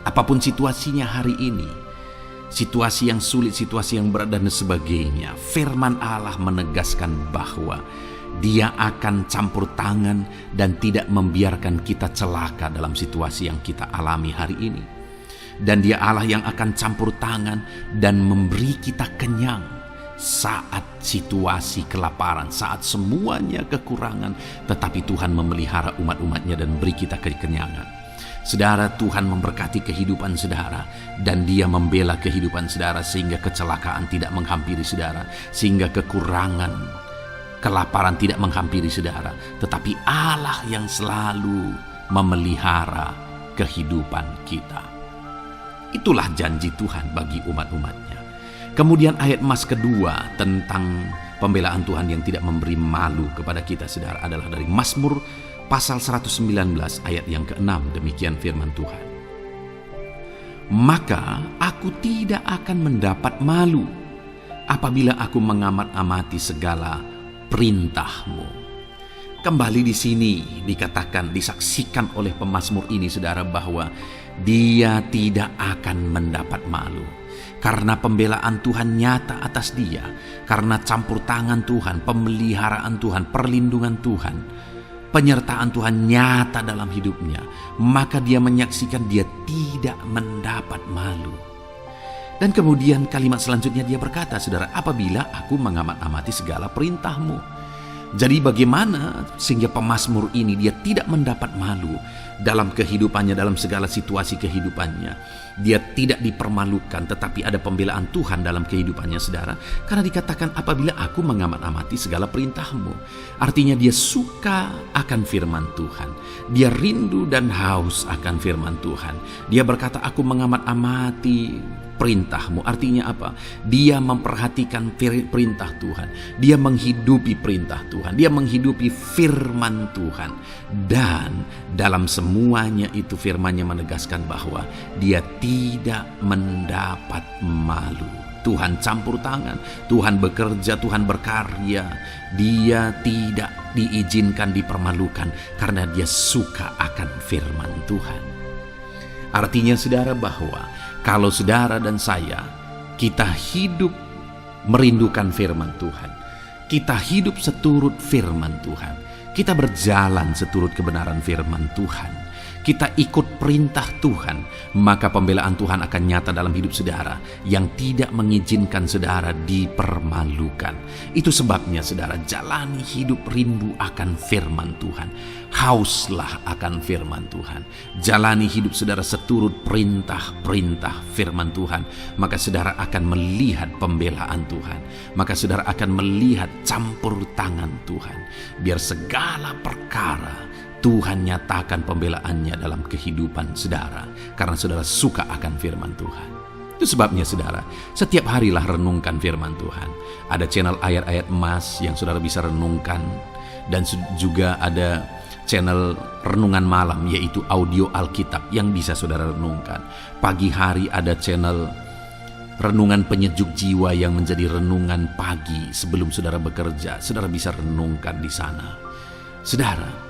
Apapun situasinya hari ini, situasi yang sulit, situasi yang berat, dan sebagainya, firman Allah menegaskan bahwa Dia akan campur tangan dan tidak membiarkan kita celaka dalam situasi yang kita alami hari ini. Dan Dia Allah yang akan campur tangan dan memberi kita kenyang saat situasi kelaparan, saat semuanya kekurangan, tetapi Tuhan memelihara umat-umatnya dan beri kita kekenyangan. Saudara, Tuhan memberkati kehidupan saudara dan Dia membela kehidupan saudara sehingga kecelakaan tidak menghampiri saudara, sehingga kekurangan, kelaparan tidak menghampiri saudara, tetapi Allah yang selalu memelihara kehidupan kita. Itulah janji Tuhan bagi umat-umatnya. Kemudian ayat emas kedua tentang pembelaan Tuhan yang tidak memberi malu kepada kita, saudara, adalah dari Mazmur pasal 119 ayat yang ke-6. Demikian firman Tuhan. Maka aku tidak akan mendapat malu apabila aku mengamat-amati segala perintah-Mu. Kembali di sini dikatakan, disaksikan oleh pemazmur ini, saudara, bahwa dia tidak akan mendapat malu. Karena pembelaan Tuhan nyata atas dia, karena campur tangan Tuhan, pemeliharaan Tuhan, perlindungan Tuhan, penyertaan Tuhan nyata dalam hidupnya, maka dia menyaksikan dia tidak mendapat malu. Dan kemudian kalimat selanjutnya dia berkata, saudara, apabila aku mengamat-amati segala perintah-Mu. Jadi bagaimana sehingga pemazmur ini dia tidak mendapat malu dalam kehidupannya, dalam segala situasi kehidupannya. Dia tidak dipermalukan, tetapi ada pembelaan Tuhan dalam kehidupannya, saudara. Karena dikatakan apabila aku mengamat-amati segala perintah-Mu. Artinya dia suka akan firman Tuhan. Dia rindu dan haus akan firman Tuhan. Dia berkata, aku mengamat-amati perintah-Mu. Artinya apa? Dia memperhatikan perintah Tuhan. Dia menghidupi perintah Tuhan. Dia menghidupi firman Tuhan. Dan dalam semuanya itu firman-Nya menegaskan bahwa dia tidak mendapat malu. Tuhan campur tangan, Tuhan bekerja, Tuhan berkarya. Dia tidak diizinkan dipermalukan karena dia suka akan firman Tuhan. Artinya saudara bahwa kalau saudara dan saya, kita hidup merindukan firman Tuhan, kita hidup seturut firman Tuhan, kita berjalan seturut kebenaran firman Tuhan, kita ikut perintah Tuhan, maka pembelaan Tuhan akan nyata dalam hidup saudara yang tidak mengizinkan saudara dipermalukan. Itu sebabnya saudara, jalani hidup rindu akan firman Tuhan. Hauslah akan firman Tuhan. Jalani hidup saudara seturut perintah-perintah firman Tuhan. Maka saudara akan melihat pembelaan Tuhan. Maka saudara akan melihat campur tangan Tuhan. Biar segala perkara Tuhan nyatakan pembelaannya dalam kehidupan saudara, karena saudara suka akan firman Tuhan. Itu sebabnya saudara, setiap harilah renungkan firman Tuhan. Ada channel ayat-ayat emas yang saudara bisa renungkan, dan juga ada channel renungan malam, yaitu audio Alkitab yang bisa saudara renungkan. Pagi hari ada channel renungan penyejuk jiwa yang menjadi renungan pagi sebelum saudara bekerja. Saudara bisa renungkan di sana. Saudara,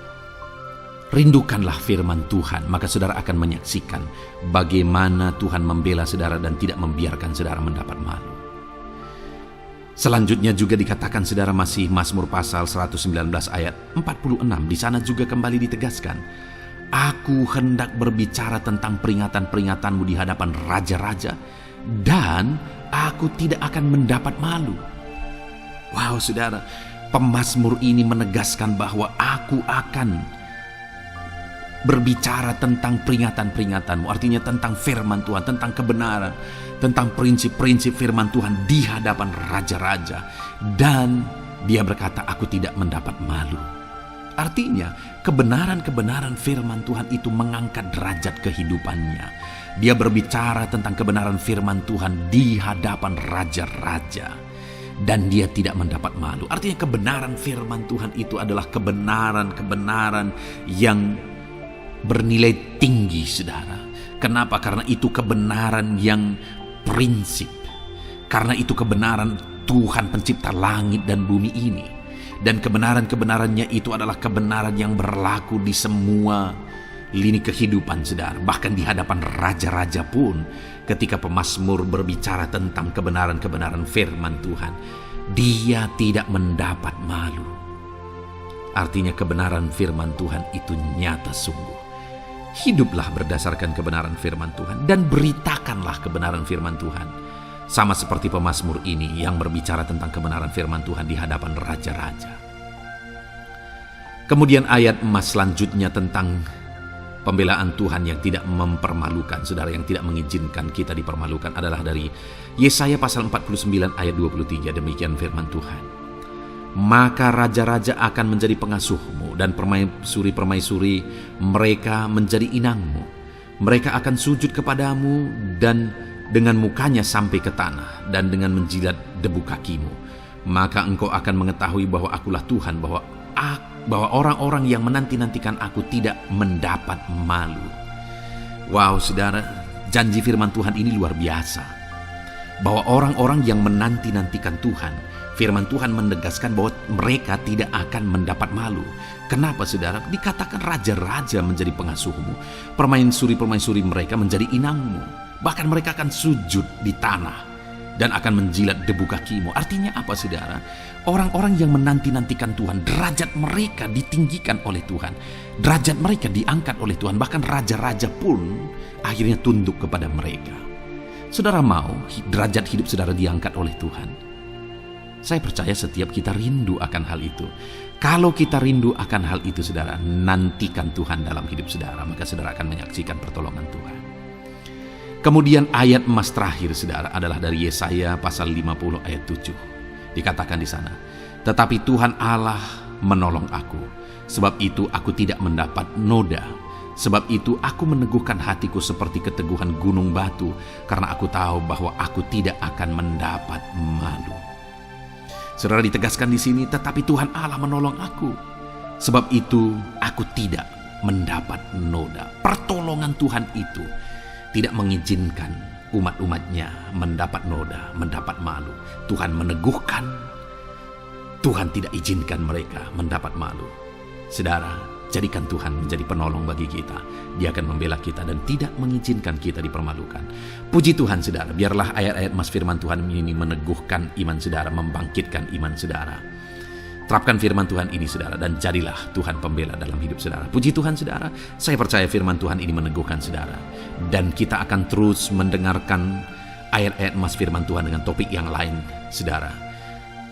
rindukanlah firman Tuhan, maka saudara akan menyaksikan bagaimana Tuhan membela saudara dan tidak membiarkan saudara mendapat malu. Selanjutnya juga dikatakan saudara, masih Mazmur pasal 119 ayat 46. Di sana juga kembali ditegaskan, aku hendak berbicara tentang peringatan-peringatanmu di hadapan raja-raja, dan aku tidak akan mendapat malu. Wow saudara, pemazmur ini menegaskan bahwa aku akan berbicara tentang peringatan-peringatanmu, artinya tentang firman Tuhan, tentang kebenaran, tentang prinsip-prinsip firman Tuhan di hadapan raja-raja. Dan dia berkata, aku tidak mendapat malu. Artinya, kebenaran-kebenaran firman Tuhan itu mengangkat derajat kehidupannya. Dia berbicara tentang kebenaran firman Tuhan di hadapan raja-raja, dan dia tidak mendapat malu. Artinya kebenaran firman Tuhan itu adalah kebenaran-kebenaran yang bernilai tinggi saudara. Kenapa? Karena itu kebenaran yang prinsip. Karena itu kebenaran Tuhan pencipta langit dan bumi ini. Dan kebenaran-kebenarannya itu adalah kebenaran yang berlaku di semua lini kehidupan saudara. Bahkan di hadapan raja-raja pun, ketika pemazmur berbicara tentang kebenaran-kebenaran firman Tuhan, dia tidak mendapat malu. Artinya kebenaran firman Tuhan itu nyata sungguh. Hiduplah berdasarkan kebenaran firman Tuhan dan beritakanlah kebenaran firman Tuhan. Sama seperti pemazmur ini yang berbicara tentang kebenaran firman Tuhan di hadapan raja-raja. Kemudian ayat emas selanjutnya tentang pembelaan Tuhan yang tidak mempermalukan, saudara, yang tidak mengizinkan kita dipermalukan adalah dari Yesaya pasal 49 ayat 23. Demikian firman Tuhan. Maka raja-raja akan menjadi pengasuhmu, dan permaisuri-permaisuri mereka menjadi inangmu. Mereka akan sujud kepadamu dan dengan mukanya sampai ke tanah, dan dengan menjilat debu kakimu. Maka engkau akan mengetahui bahwa akulah Tuhan, bahwa orang-orang yang menanti-nantikan aku tidak mendapat malu. Wow saudara, janji firman Tuhan ini luar biasa. Bahwa orang-orang yang menanti-nantikan Tuhan, firman Tuhan menegaskan bahwa mereka tidak akan mendapat malu. Kenapa saudara? Dikatakan raja-raja menjadi pengasuhmu, permaisuri-permaisuri mereka menjadi inangmu. Bahkan mereka akan sujud di tanah dan akan menjilat debu kakimu. Artinya apa saudara? Orang-orang yang menanti-nantikan Tuhan, derajat mereka ditinggikan oleh Tuhan. Derajat mereka diangkat oleh Tuhan. Bahkan raja-raja pun akhirnya tunduk kepada mereka. Saudara mau derajat hidup saudara diangkat oleh Tuhan? Saya percaya setiap kita rindu akan hal itu. Kalau kita rindu akan hal itu saudara, nantikan Tuhan dalam hidup saudara, maka saudara akan menyaksikan pertolongan Tuhan. Kemudian ayat emas terakhir saudara adalah dari Yesaya pasal 50 ayat 7. Dikatakan di sana, tetapi Tuhan Allah menolong aku, sebab itu aku tidak mendapat noda. Sebab itu aku meneguhkan hatiku seperti keteguhan gunung batu, karena aku tahu bahwa aku tidak akan mendapat malu. Saudara, ditegaskan di sini, tetapi Tuhan Allah menolong aku. Sebab itu aku tidak mendapat noda. Pertolongan Tuhan itu tidak mengizinkan umat-umatnya mendapat noda, mendapat malu. Tuhan meneguhkan, Tuhan tidak izinkan mereka mendapat malu. Saudara, jadikan Tuhan menjadi penolong bagi kita. Dia akan membela kita dan tidak mengizinkan kita dipermalukan. Puji Tuhan, saudara, biarlah ayat-ayat mas firman Tuhan ini meneguhkan iman saudara, membangkitkan iman saudara. Terapkan firman Tuhan ini, saudara, dan jadilah Tuhan pembela dalam hidup saudara. Puji Tuhan, saudara, saya percaya firman Tuhan ini meneguhkan saudara. Dan kita akan terus mendengarkan ayat-ayat mas firman Tuhan dengan topik yang lain, saudara.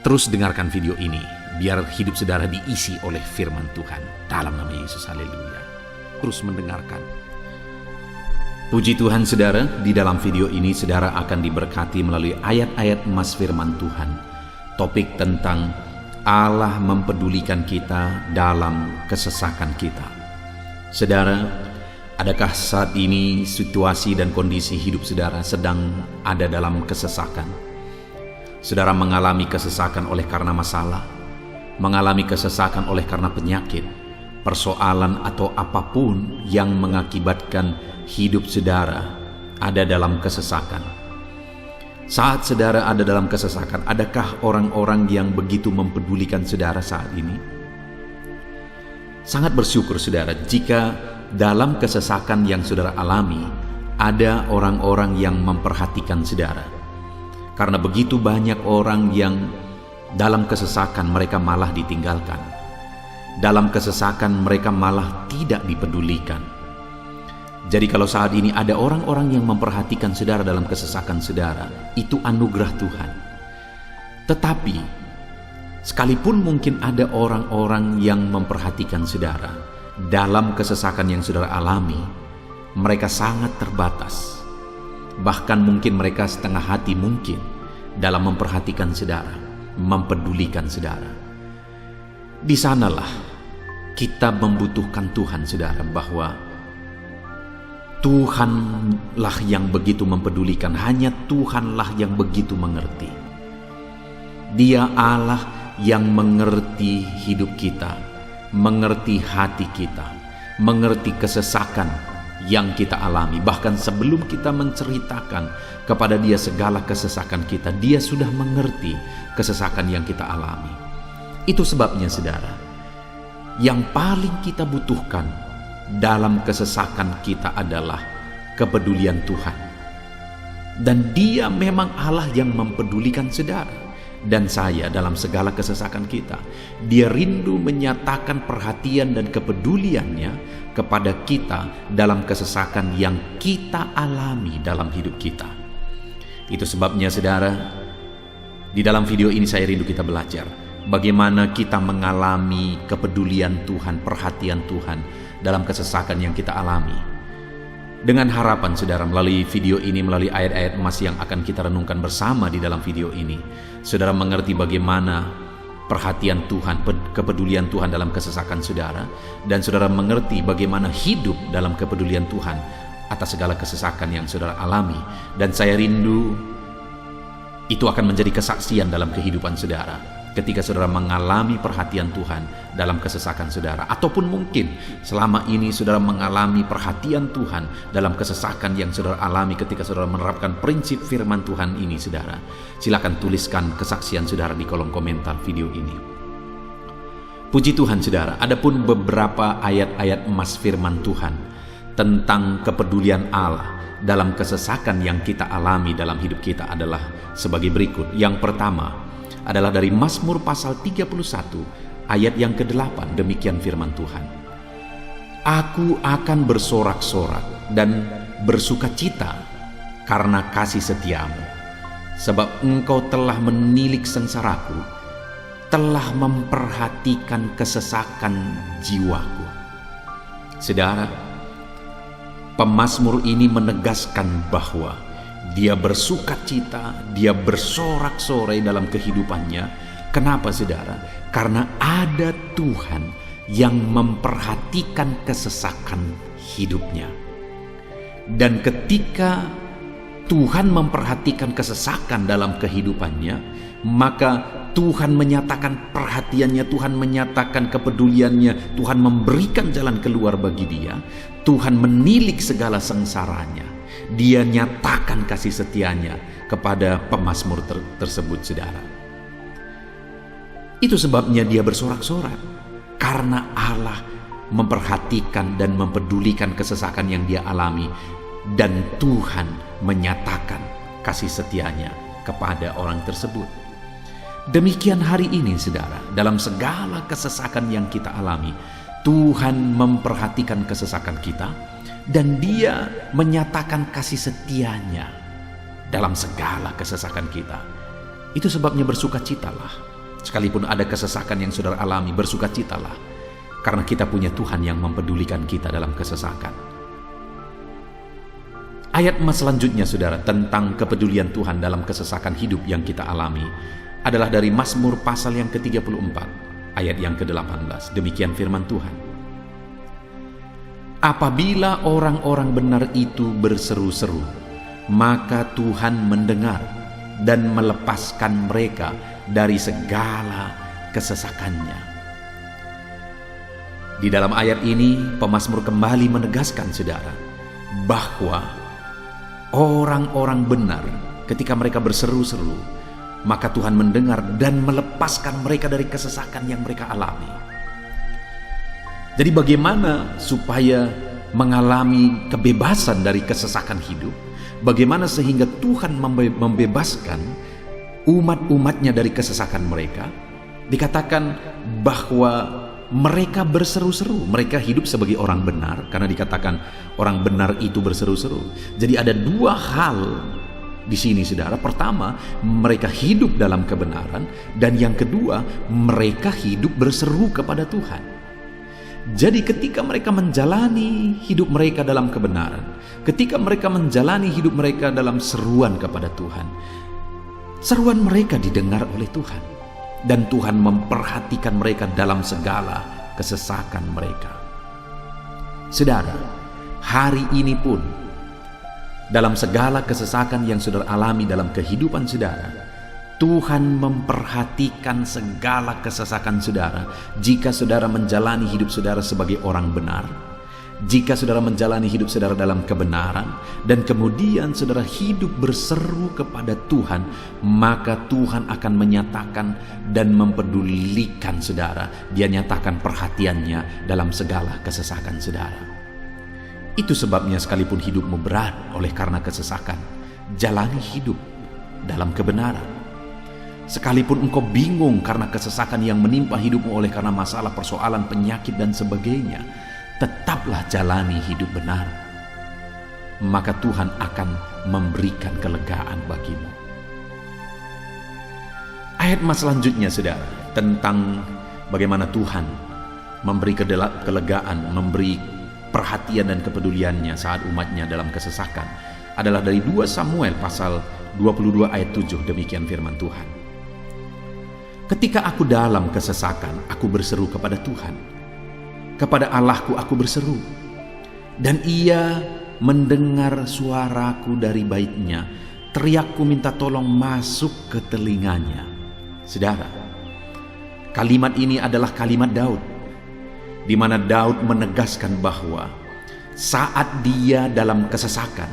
Terus dengarkan video ini, biar hidup saudara diisi oleh firman Tuhan. Dalam nama Yesus, haleluya. Terus mendengarkan. Puji Tuhan, saudara, di dalam video ini saudara akan diberkati melalui ayat-ayat mas firman Tuhan. Topik tentang Allah mempedulikan kita dalam kesesakan kita. Saudara, adakah saat ini situasi dan kondisi hidup saudara sedang ada dalam kesesakan? Saudara mengalami kesesakan oleh karena masalah, mengalami kesesakan oleh karena penyakit, persoalan atau apapun yang mengakibatkan hidup saudara ada dalam kesesakan. Saat saudara ada dalam kesesakan, adakah orang-orang yang begitu mempedulikan saudara saat ini? Sangat bersyukur saudara jika dalam kesesakan yang saudara alami ada orang-orang yang memperhatikan saudara. Karena begitu banyak orang yang dalam kesesakan mereka malah ditinggalkan. Dalam kesesakan mereka malah tidak dipedulikan. Jadi kalau saat ini ada orang-orang yang memperhatikan saudara dalam kesesakan saudara, itu anugerah Tuhan. Tetapi, sekalipun mungkin ada orang-orang yang memperhatikan saudara dalam kesesakan yang saudara alami, mereka sangat terbatas. Bahkan mungkin mereka setengah hati mungkin dalam memperhatikan saudara, mempedulikan saudara. Di sanalah kita membutuhkan Tuhan, saudara, bahwa Tuhanlah yang begitu mempedulikan, hanya Tuhanlah yang begitu mengerti. Dia Allah yang mengerti hidup kita, mengerti hati kita, mengerti kesesakan yang kita alami. Bahkan sebelum kita menceritakan kepada Dia segala kesesakan kita, Dia sudah mengerti kesesakan yang kita alami. Itu sebabnya, saudara, yang paling kita butuhkan dalam kesesakan kita adalah kepedulian Tuhan. Dan Dia memang Allah yang mempedulikan saudara dan saya dalam segala kesesakan kita. Dia rindu menyatakan perhatian dan kepeduliannya kepada kita dalam kesesakan yang kita alami dalam hidup kita. Itu sebabnya, saudara, di dalam video ini saya rindu kita belajar bagaimana kita mengalami kepedulian Tuhan, perhatian Tuhan dalam kesesakan yang kita alami. Dengan harapan, saudara, melalui video ini, melalui ayat-ayat emas yang akan kita renungkan bersama di dalam video ini, saudara mengerti bagaimana perhatian Tuhan, kepedulian Tuhan dalam kesesakan saudara, dan saudara mengerti bagaimana hidup dalam kepedulian Tuhan atas segala kesesakan yang saudara alami. Dan saya rindu itu akan menjadi kesaksian dalam kehidupan saudara ketika saudara mengalami perhatian Tuhan dalam kesesakan saudara, ataupun mungkin selama ini saudara mengalami perhatian Tuhan dalam kesesakan yang saudara alami ketika saudara menerapkan prinsip firman Tuhan ini, saudara. Silakan tuliskan kesaksian saudara di kolom komentar video ini. Puji Tuhan, saudara, adapun beberapa ayat-ayat emas firman Tuhan tentang kepedulian Allah dalam kesesakan yang kita alami dalam hidup kita adalah sebagai berikut. Yang pertama adalah dari Mazmur pasal 31 ayat yang ke-8. Demikian firman Tuhan. Aku akan bersorak-sorak dan bersukacita karena kasih setiamu, sebab engkau telah menilik sengsaraku, telah memperhatikan kesesakan jiwaku. Saudara, pemazmur ini menegaskan bahwa dia bersukacita, dia bersorak-sorai dalam kehidupannya. Kenapa, saudara? Karena ada Tuhan yang memperhatikan kesesakan hidupnya. Dan ketika Tuhan memperhatikan kesesakan dalam kehidupannya, maka Tuhan menyatakan perhatiannya, Tuhan menyatakan kepeduliannya, Tuhan memberikan jalan keluar bagi dia, Tuhan menilik segala sengsaranya, dia nyatakan kasih setianya kepada pemazmur tersebut, saudara. Itu sebabnya dia bersorak-sorak, karena Allah memperhatikan dan mempedulikan kesesakan yang dia alami, dan Tuhan menyatakan kasih setianya kepada orang tersebut. Demikian hari ini, saudara, dalam segala kesesakan yang kita alami, Tuhan memperhatikan kesesakan kita dan Dia menyatakan kasih setianya dalam segala kesesakan kita. Itu sebabnya bersukacitalah. Sekalipun ada kesesakan yang saudara alami, bersukacitalah, karena kita punya Tuhan yang mempedulikan kita dalam kesesakan. Ayat selanjutnya, saudara, tentang kepedulian Tuhan dalam kesesakan hidup yang kita alami adalah dari Mazmur pasal yang ke-34, ayat yang ke-18. Demikian firman Tuhan. Apabila orang-orang benar itu berseru-seru, maka Tuhan mendengar dan melepaskan mereka dari segala kesesakannya. Di dalam ayat ini, pemazmur kembali menegaskan, saudara, bahwa orang-orang benar ketika mereka berseru-seru, maka Tuhan mendengar dan melepaskan mereka dari kesesakan yang mereka alami. Jadi bagaimana supaya mengalami kebebasan dari kesesakan hidup? Bagaimana sehingga Tuhan membebaskan umat-umatnya dari kesesakan mereka? Dikatakan bahwa mereka berseru-seru, mereka hidup sebagai orang benar, karena dikatakan orang benar itu berseru-seru. Jadi ada dua hal di sini, saudara. Pertama, mereka hidup dalam kebenaran, dan yang kedua, mereka hidup berseru kepada Tuhan. Jadi ketika mereka menjalani hidup mereka dalam kebenaran, ketika mereka menjalani hidup mereka dalam seruan kepada Tuhan, seruan mereka didengar oleh Tuhan, dan Tuhan memperhatikan mereka dalam segala kesesakan mereka. Saudara, hari ini pun dalam segala kesesakan yang saudara alami dalam kehidupan saudara, Tuhan memperhatikan segala kesesakan saudara. Jika saudara menjalani hidup saudara sebagai orang benar, jika saudara menjalani hidup saudara dalam kebenaran, dan kemudian saudara hidup berseru kepada Tuhan, maka Tuhan akan menyatakan dan mempedulikan saudara. Dia nyatakan perhatiannya dalam segala kesesakan saudara. Itu sebabnya sekalipun hidupmu berat oleh karena kesesakan, jalani hidup dalam kebenaran. Sekalipun engkau bingung karena kesesakan yang menimpa hidupmu oleh karena masalah, persoalan, penyakit dan sebagainya, tetaplah jalani hidup benar. Maka Tuhan akan memberikan kelegaan bagimu. Ayat selanjutnya, saudara, tentang bagaimana Tuhan memberi kelegaan, memberi perhatian dan kepeduliannya saat umatnya dalam kesesakan adalah dari 2 Samuel pasal 22 ayat 7. Demikian firman Tuhan. Ketika aku dalam kesesakan, aku berseru kepada Tuhan. Kepada Allahku aku berseru, dan Ia mendengar suaraku dari baitnya. Teriakku minta tolong masuk ke telinganya. Saudara, kalimat ini adalah kalimat Daud, di mana Daud menegaskan bahwa saat dia dalam kesesakan,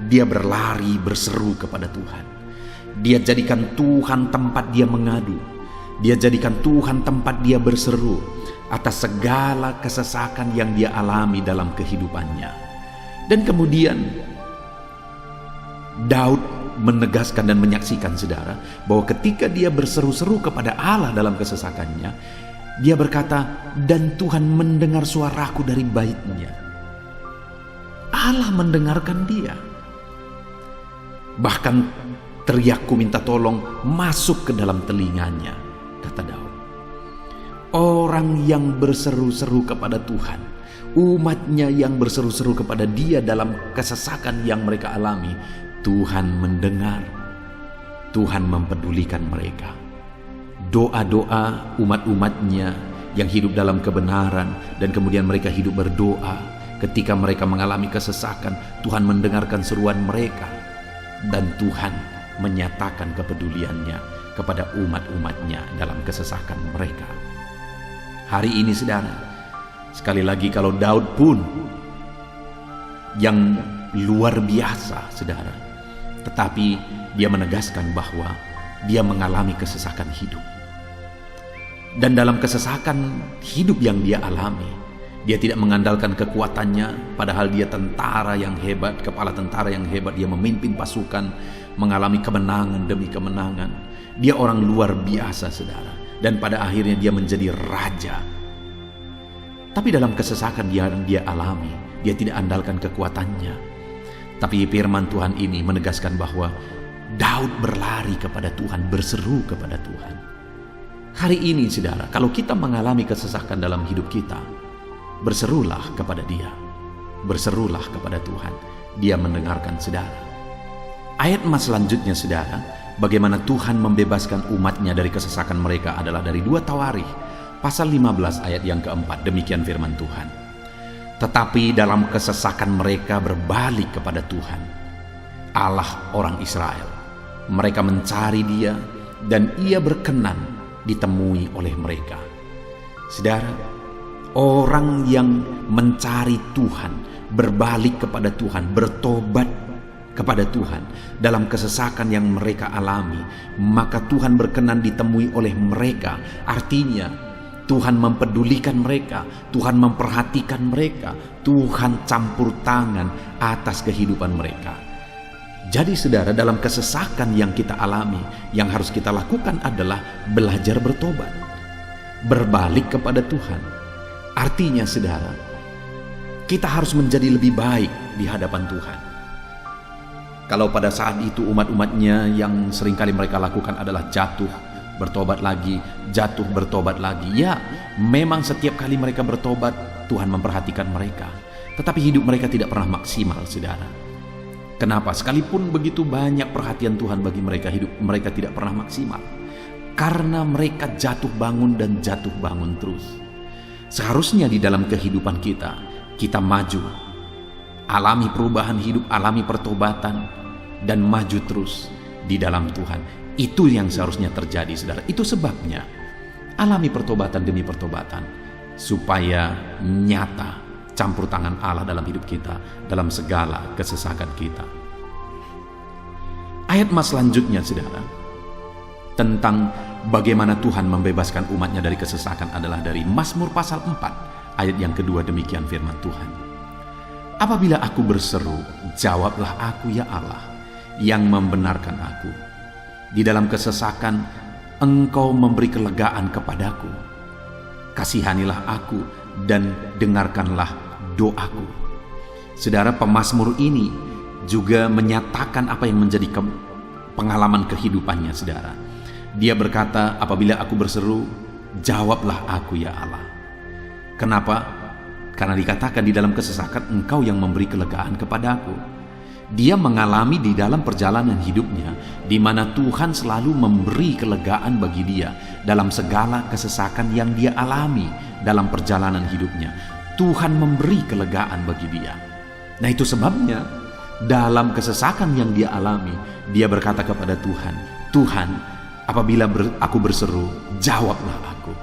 dia berlari berseru kepada Tuhan. Dia jadikan Tuhan tempat dia mengadu. Dia jadikan Tuhan tempat dia berseru atas segala kesesakan yang dia alami dalam kehidupannya. Dan kemudian Daud menegaskan dan menyaksikan, saudara, bahwa ketika dia berseru-seru kepada Allah dalam kesesakannya, dia berkata, dan Tuhan mendengar suaraku dari baitnya. Allah mendengarkan dia. Bahkan teriakku minta tolong masuk ke dalam telinganya, kata Daud. Orang yang berseru-seru kepada Tuhan, umatnya yang berseru-seru kepada dia dalam kesesakan yang mereka alami, Tuhan mendengar, Tuhan mempedulikan mereka. Doa-doa umat-umatnya yang hidup dalam kebenaran, dan kemudian mereka hidup berdoa, Ketika mereka mengalami kesesakan, Tuhan mendengarkan seruan mereka, dan Tuhan menyatakan kepeduliannya kepada umat-umatnya dalam kesesakan mereka. Hari ini saudara, sekali lagi kalau Daud pun yang luar biasa saudara, tetapi dia menegaskan bahwa dia mengalami kesesakan hidup. Dan dalam kesesakan hidup yang dia alami, dia tidak mengandalkan kekuatannya, padahal dia tentara yang hebat, kepala tentara yang hebat. Dia memimpin pasukan, mengalami kemenangan demi kemenangan. Dia orang luar biasa saudara, dan pada akhirnya dia menjadi raja. Tapi dalam kesesakan yang dia alami, dia tidak andalkan kekuatannya. Tapi firman Tuhan ini menegaskan bahwa Daud berlari kepada Tuhan, berseru kepada Tuhan. Hari ini saudara, kalau kita mengalami kesesakan dalam hidup kita, berserulah kepada Dia, berserulah kepada Tuhan. Dia mendengarkan saudara. Ayat emas selanjutnya saudara, bagaimana Tuhan membebaskan umatnya dari kesesakan mereka adalah dari 2 Tawarikh pasal 15 ayat yang keempat. Demikian firman Tuhan. Tetapi dalam kesesakan mereka berbalik kepada Tuhan, Allah orang Israel. Mereka mencari Dia, dan Ia berkenan ditemui oleh mereka. Saudara, orang yang mencari Tuhan, berbalik kepada Tuhan, bertobat kepada Tuhan dalam kesesakan yang mereka alami, maka Tuhan berkenan ditemui oleh mereka. Artinya Tuhan mempedulikan mereka, Tuhan memperhatikan mereka, Tuhan campur tangan atas kehidupan mereka. Jadi saudara, dalam kesesakan yang kita alami, yang harus kita lakukan adalah belajar bertobat, berbalik kepada Tuhan. Artinya saudara, kita harus menjadi lebih baik di hadapan Tuhan. Kalau pada saat itu umat-umatnya yang seringkali mereka lakukan adalah jatuh, bertobat lagi, jatuh, bertobat lagi. Ya, memang setiap kali mereka bertobat, Tuhan memperhatikan mereka. Tetapi hidup mereka tidak pernah maksimal saudara. Kenapa? Sekalipun begitu banyak perhatian Tuhan bagi mereka, hidup mereka tidak pernah maksimal. Karena mereka jatuh bangun dan jatuh bangun terus. Seharusnya di dalam kehidupan kita, kita maju, alami perubahan hidup, alami pertobatan, dan maju terus di dalam Tuhan. Itu yang seharusnya terjadi saudara. Itu sebabnya alami pertobatan demi pertobatan, supaya nyata campur tangan Allah dalam hidup kita, dalam segala kesesakan kita. Ayat emas selanjutnya saudara, tentang bagaimana Tuhan membebaskan umatnya dari kesesakan adalah dari Mazmur pasal 4 ayat yang kedua. Demikian firman Tuhan. Apabila aku berseru, jawablah aku ya Allah, yang membenarkan aku. Di dalam kesesakan Engkau memberi kelegaan kepadaku. Kasihanilah aku dan dengarkanlah doaku. Saudara, pemazmur ini juga menyatakan apa yang menjadi pengalaman kehidupannya saudara. Dia berkata, apabila aku berseru, jawablah aku ya Allah. Kenapa? Karena dikatakan di dalam kesesakan Engkau yang memberi kelegaan kepadaku. Dia mengalami di dalam perjalanan hidupnya, di mana Tuhan selalu memberi kelegaan bagi dia dalam segala kesesakan yang dia alami dalam perjalanan hidupnya. Tuhan memberi kelegaan bagi dia. Nah, itu sebabnya dalam kesesakan yang dia alami, dia berkata kepada Tuhan, Tuhan, apabila aku berseru, jawablah aku.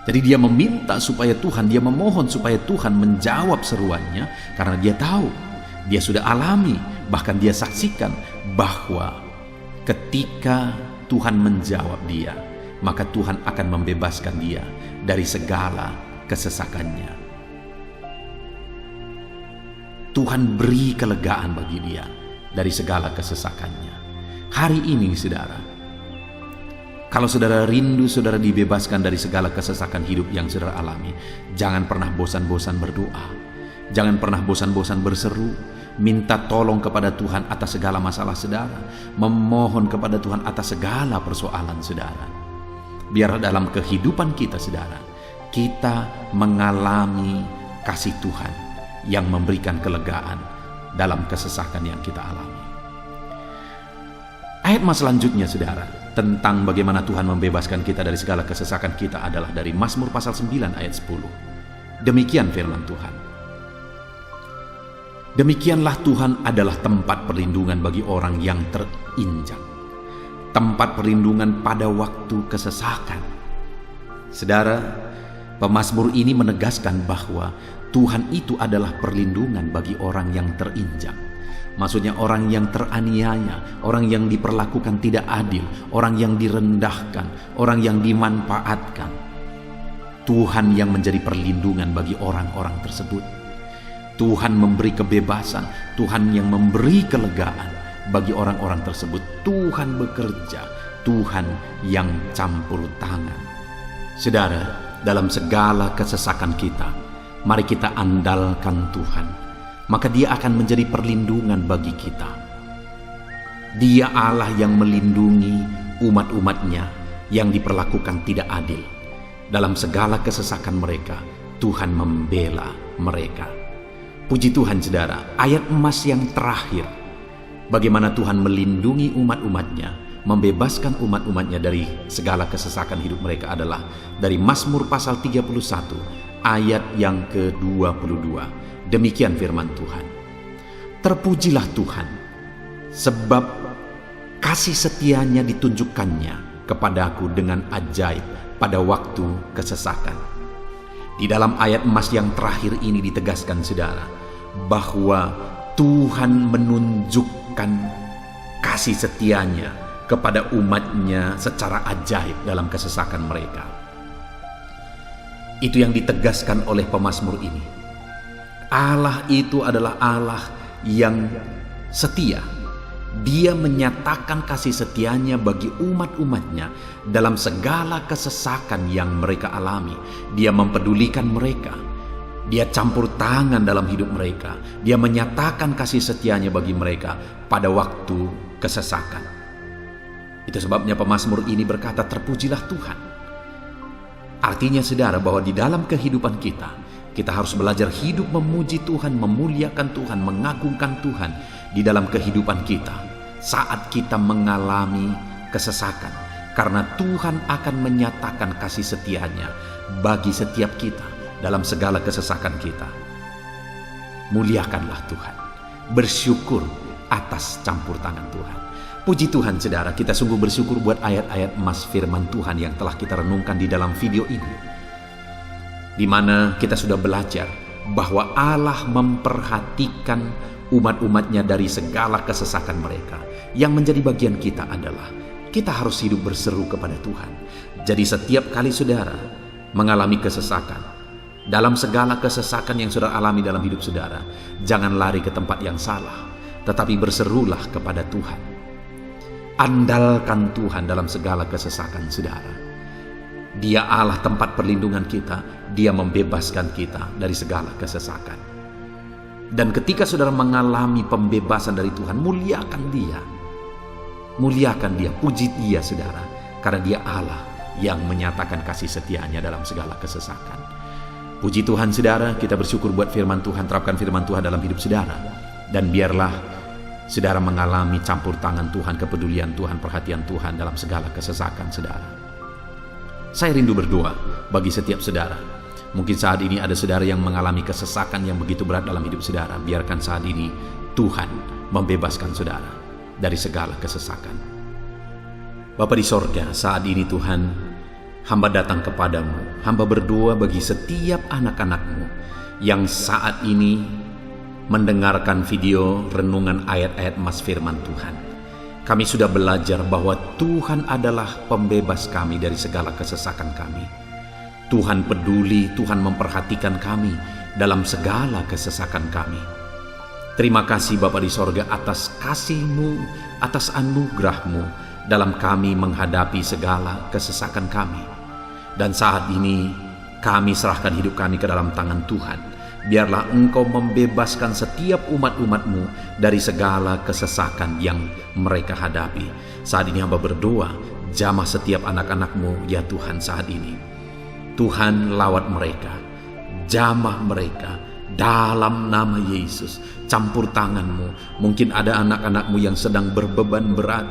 Jadi dia meminta supaya Tuhan, dia memohon supaya Tuhan menjawab seruannya, karena dia tahu, dia sudah alami, bahkan dia saksikan bahwa ketika Tuhan menjawab dia, maka Tuhan akan membebaskan dia dari segala kesesakannya. Tuhan beri kelegaan bagi dia dari segala kesesakannya. Hari ini saudara, kalau saudara rindu saudara dibebaskan dari segala kesesakan hidup yang saudara alami, jangan pernah bosan-bosan berdoa. Jangan pernah bosan-bosan berseru, minta tolong kepada Tuhan atas segala masalah saudara, memohon kepada Tuhan atas segala persoalan saudara. Biar dalam kehidupan kita saudara, kita mengalami kasih Tuhan yang memberikan kelegaan dalam kesesakan yang kita alami. Ayat mas selanjutnya saudara, tentang bagaimana Tuhan membebaskan kita dari segala kesesakan kita adalah dari Mazmur pasal 9 ayat 10. Demikian firman Tuhan. Demikianlah Tuhan adalah tempat perlindungan bagi orang yang terinjak, tempat perlindungan pada waktu kesesakan. Saudara, pemazmur ini menegaskan bahwa Tuhan itu adalah perlindungan bagi orang yang terinjak. Maksudnya orang yang teraniaya, orang yang diperlakukan tidak adil, orang yang direndahkan, orang yang dimanfaatkan. Tuhan yang menjadi perlindungan bagi orang-orang tersebut. Tuhan memberi kebebasan, Tuhan yang memberi kelegaan bagi orang-orang tersebut. Tuhan bekerja, Tuhan yang campur tangan. Saudara, dalam segala kesesakan kita, mari kita andalkan Tuhan. Maka Dia akan menjadi perlindungan bagi kita. Dia Allah yang melindungi umat-umatnya yang diperlakukan tidak adil. Dalam segala kesesakan mereka, Tuhan membela mereka. Puji Tuhan saudara, ayat emas yang terakhir, bagaimana Tuhan melindungi umat-umatnya, membebaskan umat-umatnya dari segala kesesakan hidup mereka adalah dari Mazmur pasal 31 ayat yang ke-22. Demikian firman Tuhan. Terpujilah Tuhan, sebab kasih setianya ditunjukkannya kepadaku dengan ajaib pada waktu kesesakan. Di dalam ayat emas yang terakhir ini ditegaskan saudara, bahwa Tuhan menunjukkan kasih setianya kepada umatnya secara ajaib dalam kesesakan mereka. Itu yang ditegaskan oleh pemazmur ini. Allah itu adalah Allah yang setia. Dia menyatakan kasih setianya bagi umat-umatnya dalam segala kesesakan yang mereka alami. Dia mempedulikan mereka. Dia campur tangan dalam hidup mereka. Dia menyatakan kasih setianya bagi mereka pada waktu kesesakan. Itu sebabnya pemazmur ini berkata, terpujilah Tuhan. Artinya saudara, bahwa di dalam kehidupan kita harus belajar hidup memuji Tuhan, memuliakan Tuhan, mengagungkan Tuhan di dalam kehidupan kita saat kita mengalami kesesakan. Karena Tuhan akan menyatakan kasih setianya bagi setiap kita dalam segala kesesakan kita. Muliakanlah Tuhan, bersyukur atas campur tangan Tuhan. Puji Tuhan saudara, kita sungguh bersyukur buat ayat-ayat emas firman Tuhan yang telah kita renungkan di dalam video ini, di mana kita sudah belajar bahwa Allah memperhatikan umat-umatnya dari segala kesesakan mereka. Yang menjadi bagian kita adalah kita harus hidup berseru kepada Tuhan. Jadi setiap kali saudara mengalami kesesakan, dalam segala kesesakan yang saudara alami dalam hidup saudara, jangan lari ke tempat yang salah, tetapi berserulah kepada Tuhan. Andalkan Tuhan dalam segala kesesakan saudara. Dia Allah tempat perlindungan kita. Dia membebaskan kita dari segala kesesakan. Dan ketika saudara mengalami pembebasan dari Tuhan, muliakan Dia. Muliakan Dia, puji Dia saudara. Karena Dia Allah yang menyatakan kasih setianya dalam segala kesesakan. Puji Tuhan saudara, kita bersyukur buat firman Tuhan. Terapkan firman Tuhan dalam hidup saudara. Dan biarlah saudara mengalami campur tangan Tuhan, kepedulian Tuhan, perhatian Tuhan dalam segala kesesakan saudara. Saya rindu berdoa bagi setiap saudara. Mungkin saat ini ada saudara yang mengalami kesesakan yang begitu berat dalam hidup saudara. Biarkan saat ini Tuhan membebaskan saudara dari segala kesesakan. Bapa di sorga, saat ini Tuhan, hamba datang kepadamu. Hamba berdoa bagi setiap anak-anak-Mu yang saat ini mendengarkan video renungan ayat-ayat emas firman Tuhan. Kami sudah belajar bahwa Tuhan adalah pembebas kami dari segala kesesakan kami. Tuhan peduli, Tuhan memperhatikan kami dalam segala kesesakan kami. Terima kasih Bapa di sorga atas kasih-Mu, atas anugerah-Mu dalam kami menghadapi segala kesesakan kami. Dan saat ini kami serahkan hidup kami ke dalam tangan Tuhan. Biarlah Engkau membebaskan setiap umat-umat-Mu dari segala kesesakan yang mereka hadapi. Saat ini hamba berdoa, jamah setiap anak-anak-Mu ya Tuhan saat ini. Tuhan lawat mereka, jamah mereka dalam nama Yesus. Campur tangan-Mu. Mungkin ada anak-anak-Mu yang sedang berbeban berat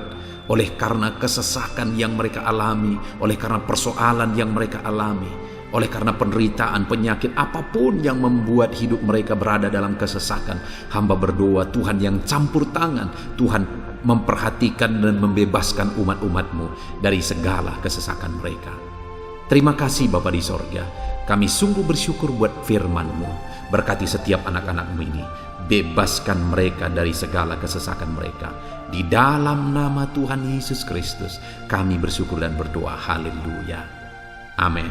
oleh karena kesesakan yang mereka alami, oleh karena persoalan yang mereka alami. Oleh karena penderitaan, penyakit, apapun yang membuat hidup mereka berada dalam kesesakan, hamba berdoa Tuhan yang campur tangan, Tuhan memperhatikan dan membebaskan umat-umat-Mu dari segala kesesakan mereka. Terima kasih Bapa di sorga, kami sungguh bersyukur buat firman-Mu. Berkati setiap anak-anak-Mu ini, bebaskan mereka dari segala kesesakan mereka. Di dalam nama Tuhan Yesus Kristus, kami bersyukur dan berdoa. Haleluya. Amin.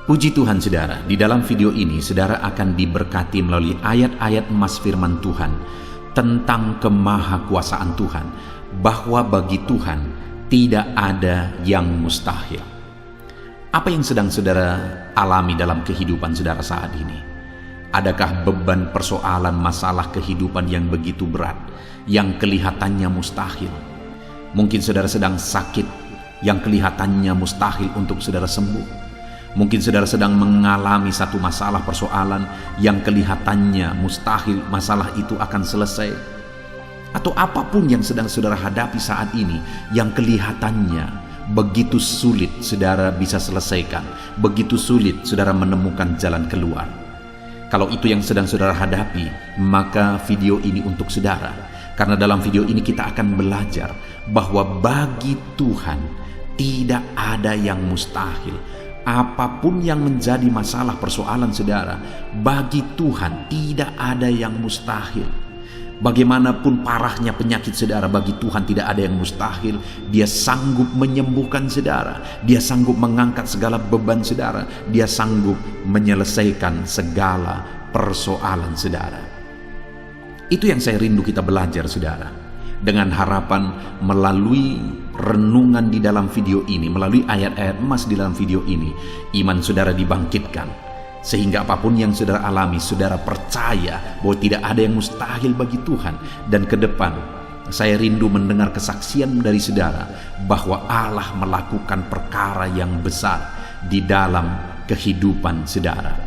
Puji Tuhan saudara, di dalam video ini saudara akan diberkati melalui ayat-ayat emas firman Tuhan tentang kemahakuasaan Tuhan, bahwa bagi Tuhan tidak ada yang mustahil. Apa yang sedang saudara alami dalam kehidupan saudara saat ini? Adakah beban, persoalan, masalah kehidupan yang begitu berat, yang kelihatannya mustahil? Mungkin saudara sedang sakit, yang kelihatannya mustahil untuk saudara sembuh. Mungkin saudara sedang mengalami satu masalah, persoalan yang kelihatannya mustahil masalah itu akan selesai. Atau apapun yang sedang saudara hadapi saat ini yang kelihatannya begitu sulit saudara bisa selesaikan, begitu sulit saudara menemukan jalan keluar. Kalau itu yang sedang saudara hadapi, maka video ini untuk saudara. Karena dalam video ini kita akan belajar bahwa bagi Tuhan tidak ada yang mustahil. Apapun yang menjadi masalah, persoalan saudara, bagi Tuhan tidak ada yang mustahil. Bagaimanapun parahnya penyakit saudara, bagi Tuhan tidak ada yang mustahil. Dia sanggup menyembuhkan saudara, Dia sanggup mengangkat segala beban saudara, Dia sanggup menyelesaikan segala persoalan saudara. Itu yang saya rindu kita belajar saudara. Dengan harapan melalui renungan di dalam video ini, melalui ayat-ayat emas di dalam video ini, iman saudara dibangkitkan. Sehingga apapun yang saudara alami, saudara percaya bahwa tidak ada yang mustahil bagi Tuhan. Dan ke depan, saya rindu mendengar kesaksian dari saudara bahwa Allah melakukan perkara yang besar di dalam kehidupan saudara.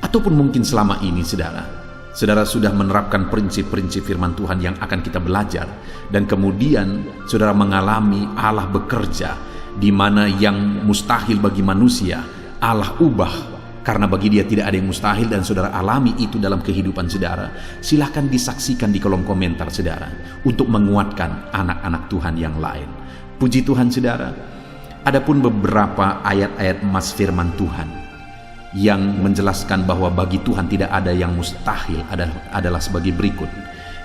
Ataupun mungkin selama ini saudara sudah menerapkan prinsip-prinsip firman Tuhan yang akan kita belajar, dan kemudian saudara mengalami Allah bekerja di mana yang mustahil bagi manusia Allah ubah, karena bagi Dia tidak ada yang mustahil, dan saudara alami itu dalam kehidupan saudara. Silahkan disaksikan di kolom komentar saudara untuk menguatkan anak-anak Tuhan yang lain. Puji Tuhan saudara. Adapun beberapa ayat-ayat emas firman Tuhan yang menjelaskan bahwa bagi Tuhan tidak ada yang mustahil adalah sebagai berikut.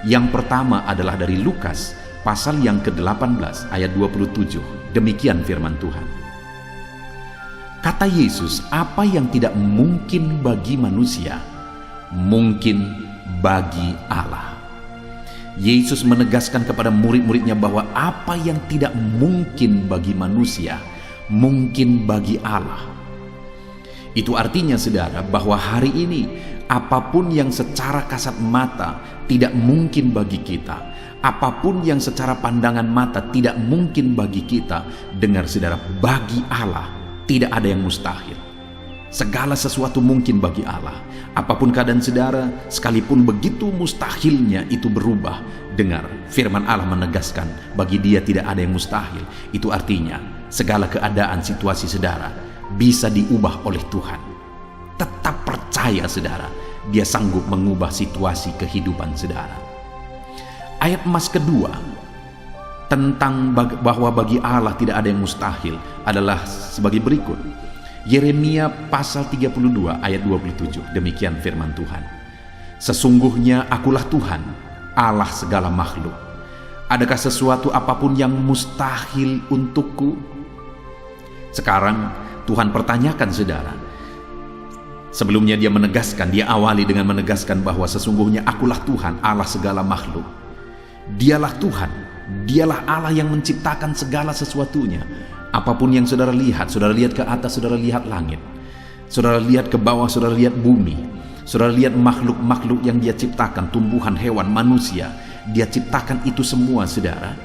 Yang pertama adalah dari Lukas pasal yang ke-18 ayat 27. Demikian firman Tuhan. Kata Yesus, apa yang tidak mungkin bagi manusia, mungkin bagi Allah. Yesus menegaskan kepada murid-muridnya bahwa apa yang tidak mungkin bagi manusia, mungkin bagi Allah. Itu artinya saudara bahwa hari ini apapun yang secara kasat mata tidak mungkin bagi kita, apapun yang secara pandangan mata tidak mungkin bagi kita, dengar saudara, bagi Allah tidak ada yang mustahil. Segala sesuatu mungkin bagi Allah. Apapun keadaan saudara, sekalipun begitu mustahilnya itu berubah, dengar firman Allah menegaskan bagi Dia tidak ada yang mustahil. Itu artinya segala keadaan situasi saudara bisa diubah oleh Tuhan. Tetap percaya saudara, Dia sanggup mengubah situasi kehidupan saudara. Ayat emas kedua tentang bahwa bagi Allah tidak ada yang mustahil adalah sebagai berikut. Yeremia pasal 32 ayat 27. Demikian firman Tuhan. Sesungguhnya akulah Tuhan, Allah segala makhluk. Adakah sesuatu apapun yang mustahil untukku? Sekarang Tuhan pertanyakan saudara. Sebelumnya Dia menegaskan, Dia awali dengan menegaskan bahwa sesungguhnya akulah Tuhan, Allah segala makhluk. Dialah Tuhan, Dialah Allah yang menciptakan segala sesuatunya. Apapun yang saudara lihat ke atas, saudara lihat langit, saudara lihat ke bawah, saudara lihat bumi, saudara lihat makhluk-makhluk yang Dia ciptakan, tumbuhan, hewan, manusia, Dia ciptakan itu semua saudara.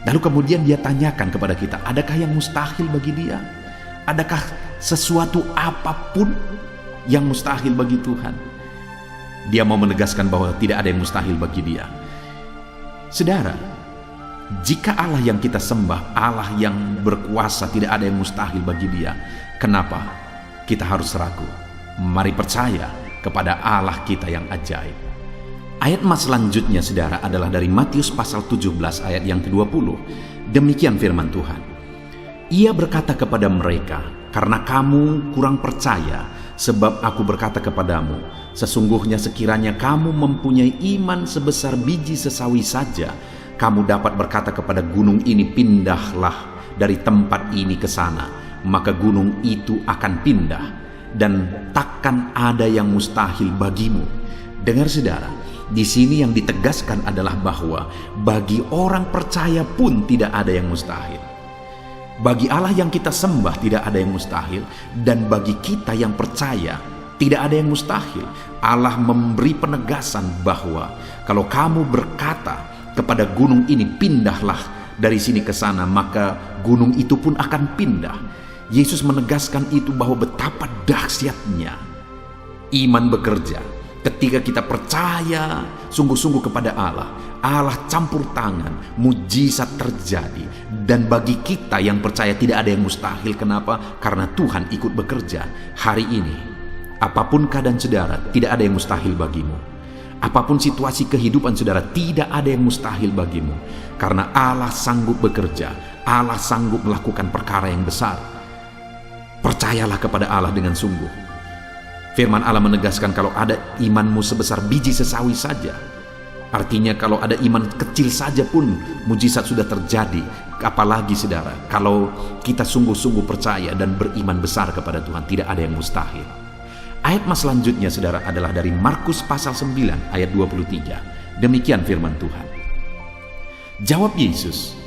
Lalu kemudian Dia tanyakan kepada kita, adakah yang mustahil bagi Dia? Adakah sesuatu apapun yang mustahil bagi Tuhan? Dia mau menegaskan bahwa tidak ada yang mustahil bagi Dia. Saudara, Jika Allah yang kita sembah, Allah yang berkuasa, tidak ada yang mustahil bagi Dia, kenapa kita harus ragu? Mari percaya kepada Allah kita yang ajaib. Ayat emas selanjutnya saudara adalah dari Matius pasal 17 ayat yang ke-20. Demikian firman Tuhan. Ia berkata kepada mereka, karena kamu kurang percaya, sebab aku berkata kepadamu, sesungguhnya sekiranya kamu mempunyai iman sebesar biji sesawi saja, kamu dapat berkata kepada gunung ini, pindahlah dari tempat ini ke sana, maka gunung itu akan pindah, dan takkan ada yang mustahil bagimu. Dengar saudara, di sini yang ditegaskan adalah bahwa bagi orang percaya pun tidak ada yang mustahil. Bagi Allah yang kita sembah tidak ada yang mustahil, dan bagi kita yang percaya tidak ada yang mustahil. Allah memberi penegasan bahwa kalau kamu berkata kepada gunung ini, pindahlah dari sini ke sana, maka gunung itu pun akan pindah. Yesus menegaskan itu bahwa betapa dahsyatnya iman bekerja. Ketika kita percaya sungguh-sungguh kepada Allah, Allah campur tangan, mujizat terjadi. Dan bagi kita yang percaya tidak ada yang mustahil. Kenapa? Karena Tuhan ikut bekerja. Hari ini, apapun keadaan saudara, tidak ada yang mustahil bagimu. Apapun situasi kehidupan saudara, tidak ada yang mustahil bagimu. Karena Allah sanggup bekerja, Allah sanggup melakukan perkara yang besar. Percayalah kepada Allah dengan sungguh. Firman Allah menegaskan kalau ada imanmu sebesar biji sesawi saja. Artinya kalau ada iman kecil saja pun mujizat sudah terjadi. Apalagi saudara, kalau kita sungguh-sungguh percaya dan beriman besar kepada Tuhan, tidak ada yang mustahil. Ayat mas selanjutnya saudara adalah dari Markus pasal 9 ayat 23. Demikian firman Tuhan. Jawab Yesus,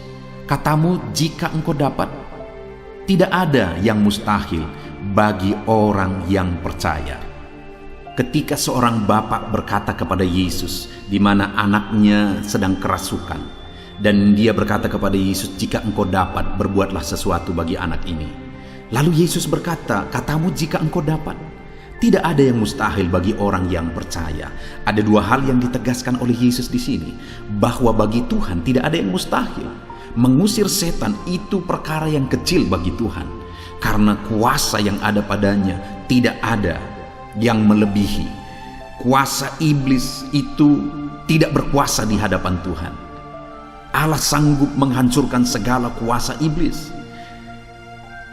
katamu jika engkau dapat, tidak ada yang mustahil bagi orang yang percaya. Ketika seorang bapak berkata kepada Yesus, di mana anaknya sedang kerasukan, dan dia berkata kepada Yesus, jika engkau dapat, berbuatlah sesuatu bagi anak ini. Lalu Yesus berkata, katamu jika engkau dapat. Tidak ada yang mustahil bagi orang yang percaya. Ada dua hal yang ditegaskan oleh Yesus di sini, bahwa bagi Tuhan tidak ada yang mustahil. Mengusir setan itu perkara yang kecil bagi Tuhan, karena kuasa yang ada padanya tidak ada yang melebihi. Kuasa iblis itu tidak berkuasa di hadapan Tuhan. Allah sanggup menghancurkan segala kuasa iblis.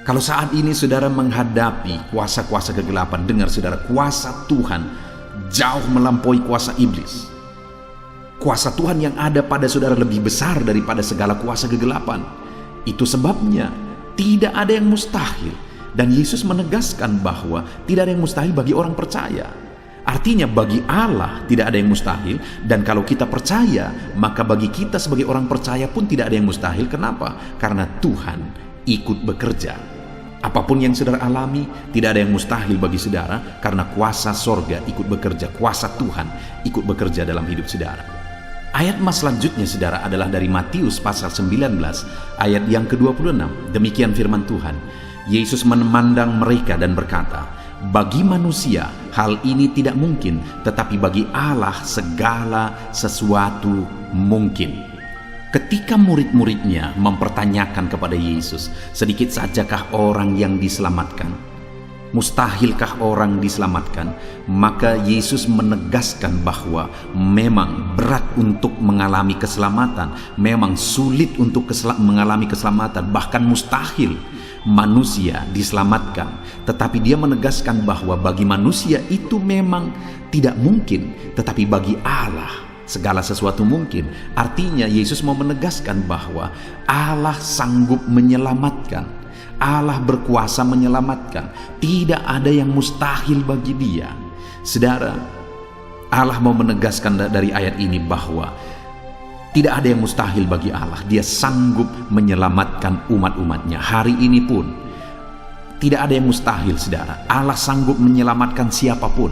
Kalau saat ini saudara menghadapi kuasa-kuasa kegelapan, dengar saudara, kuasa Tuhan jauh melampaui kuasa iblis. Kuasa Tuhan yang ada pada saudara lebih besar daripada segala kuasa kegelapan. Itu sebabnya tidak ada yang mustahil. Dan Yesus menegaskan bahwa tidak ada yang mustahil bagi orang percaya. Artinya bagi Allah tidak ada yang mustahil. Dan kalau kita percaya, maka bagi kita sebagai orang percaya pun tidak ada yang mustahil. Kenapa? Karena Tuhan ikut bekerja. Apapun yang saudara alami, tidak ada yang mustahil bagi saudara, karena kuasa sorga ikut bekerja. Kuasa Tuhan ikut bekerja dalam hidup saudara. Ayat mas selanjutnya saudara adalah dari Matius pasal 19 ayat yang ke-26. Demikian firman Tuhan. Yesus memandang mereka dan berkata, bagi manusia hal ini tidak mungkin, tetapi bagi Allah segala sesuatu mungkin. Ketika murid-muridnya mempertanyakan kepada Yesus, sedikit sajakah orang yang diselamatkan? Mustahilkah orang diselamatkan? Maka Yesus menegaskan bahwa memang berat untuk mengalami keselamatan, memang sulit untuk mengalami keselamatan, bahkan mustahil manusia diselamatkan. Tetapi dia menegaskan bahwa bagi manusia itu memang tidak mungkin, tetapi bagi Allah segala sesuatu mungkin. Artinya Yesus mau menegaskan bahwa Allah sanggup menyelamatkan. Allah berkuasa menyelamatkan. Tidak ada yang mustahil bagi Dia. Saudara, Allah mau menegaskan dari ayat ini bahwa tidak ada yang mustahil bagi Allah. Dia sanggup menyelamatkan umat-umatnya. Hari ini pun tidak ada yang mustahil, saudara. Allah sanggup menyelamatkan siapapun.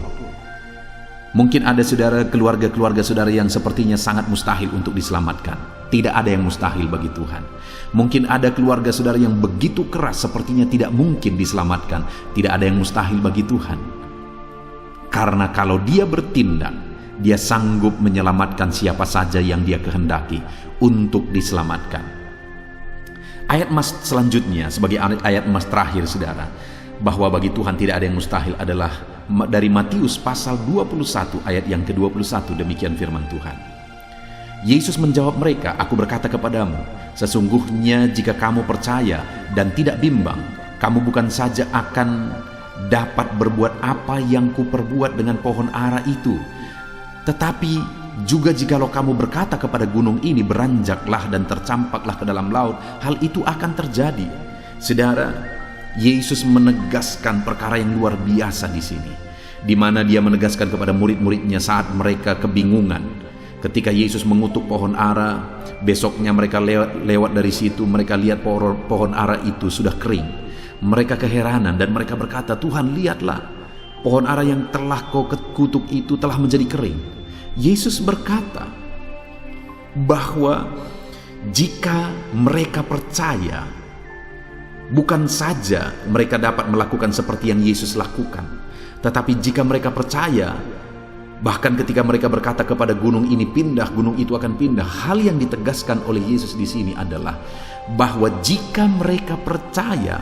Mungkin ada saudara, keluarga-keluarga saudara yang sepertinya sangat mustahil untuk diselamatkan. Tidak ada yang mustahil bagi Tuhan. Mungkin ada keluarga saudara yang begitu keras, sepertinya tidak mungkin diselamatkan. Tidak ada yang mustahil bagi Tuhan. Karena kalau Dia bertindak, Dia sanggup menyelamatkan siapa saja yang Dia kehendaki untuk diselamatkan. Ayat emas selanjutnya sebagai ayat emas terakhir saudara, bahwa bagi Tuhan tidak ada yang mustahil adalah dari Matius pasal 21 ayat yang ke-21. Demikian firman Tuhan. Yesus menjawab mereka, "Aku berkata kepadamu, sesungguhnya jika kamu percaya dan tidak bimbang, kamu bukan saja akan dapat berbuat apa yang kuperbuat dengan pohon ara itu, tetapi juga jikalau kamu berkata kepada gunung ini, beranjaklah dan tercampaklah ke dalam laut, hal itu akan terjadi." Saudara, Yesus menegaskan perkara yang luar biasa di sini, di mana Dia menegaskan kepada murid-muridnya saat mereka kebingungan. Ketika Yesus mengutuk pohon ara, besoknya mereka lewat dari situ, mereka lihat pohon ara itu sudah kering. Mereka keheranan dan mereka berkata, "Tuhan, lihatlah, pohon ara yang telah kau kutuk itu telah menjadi kering." Yesus berkata bahwa jika mereka percaya, bukan saja mereka dapat melakukan seperti yang Yesus lakukan, tetapi jika mereka percaya, bahkan ketika mereka berkata kepada gunung ini pindah, gunung itu akan pindah. Hal yang ditegaskan oleh Yesus di sini adalah bahwa jika mereka percaya,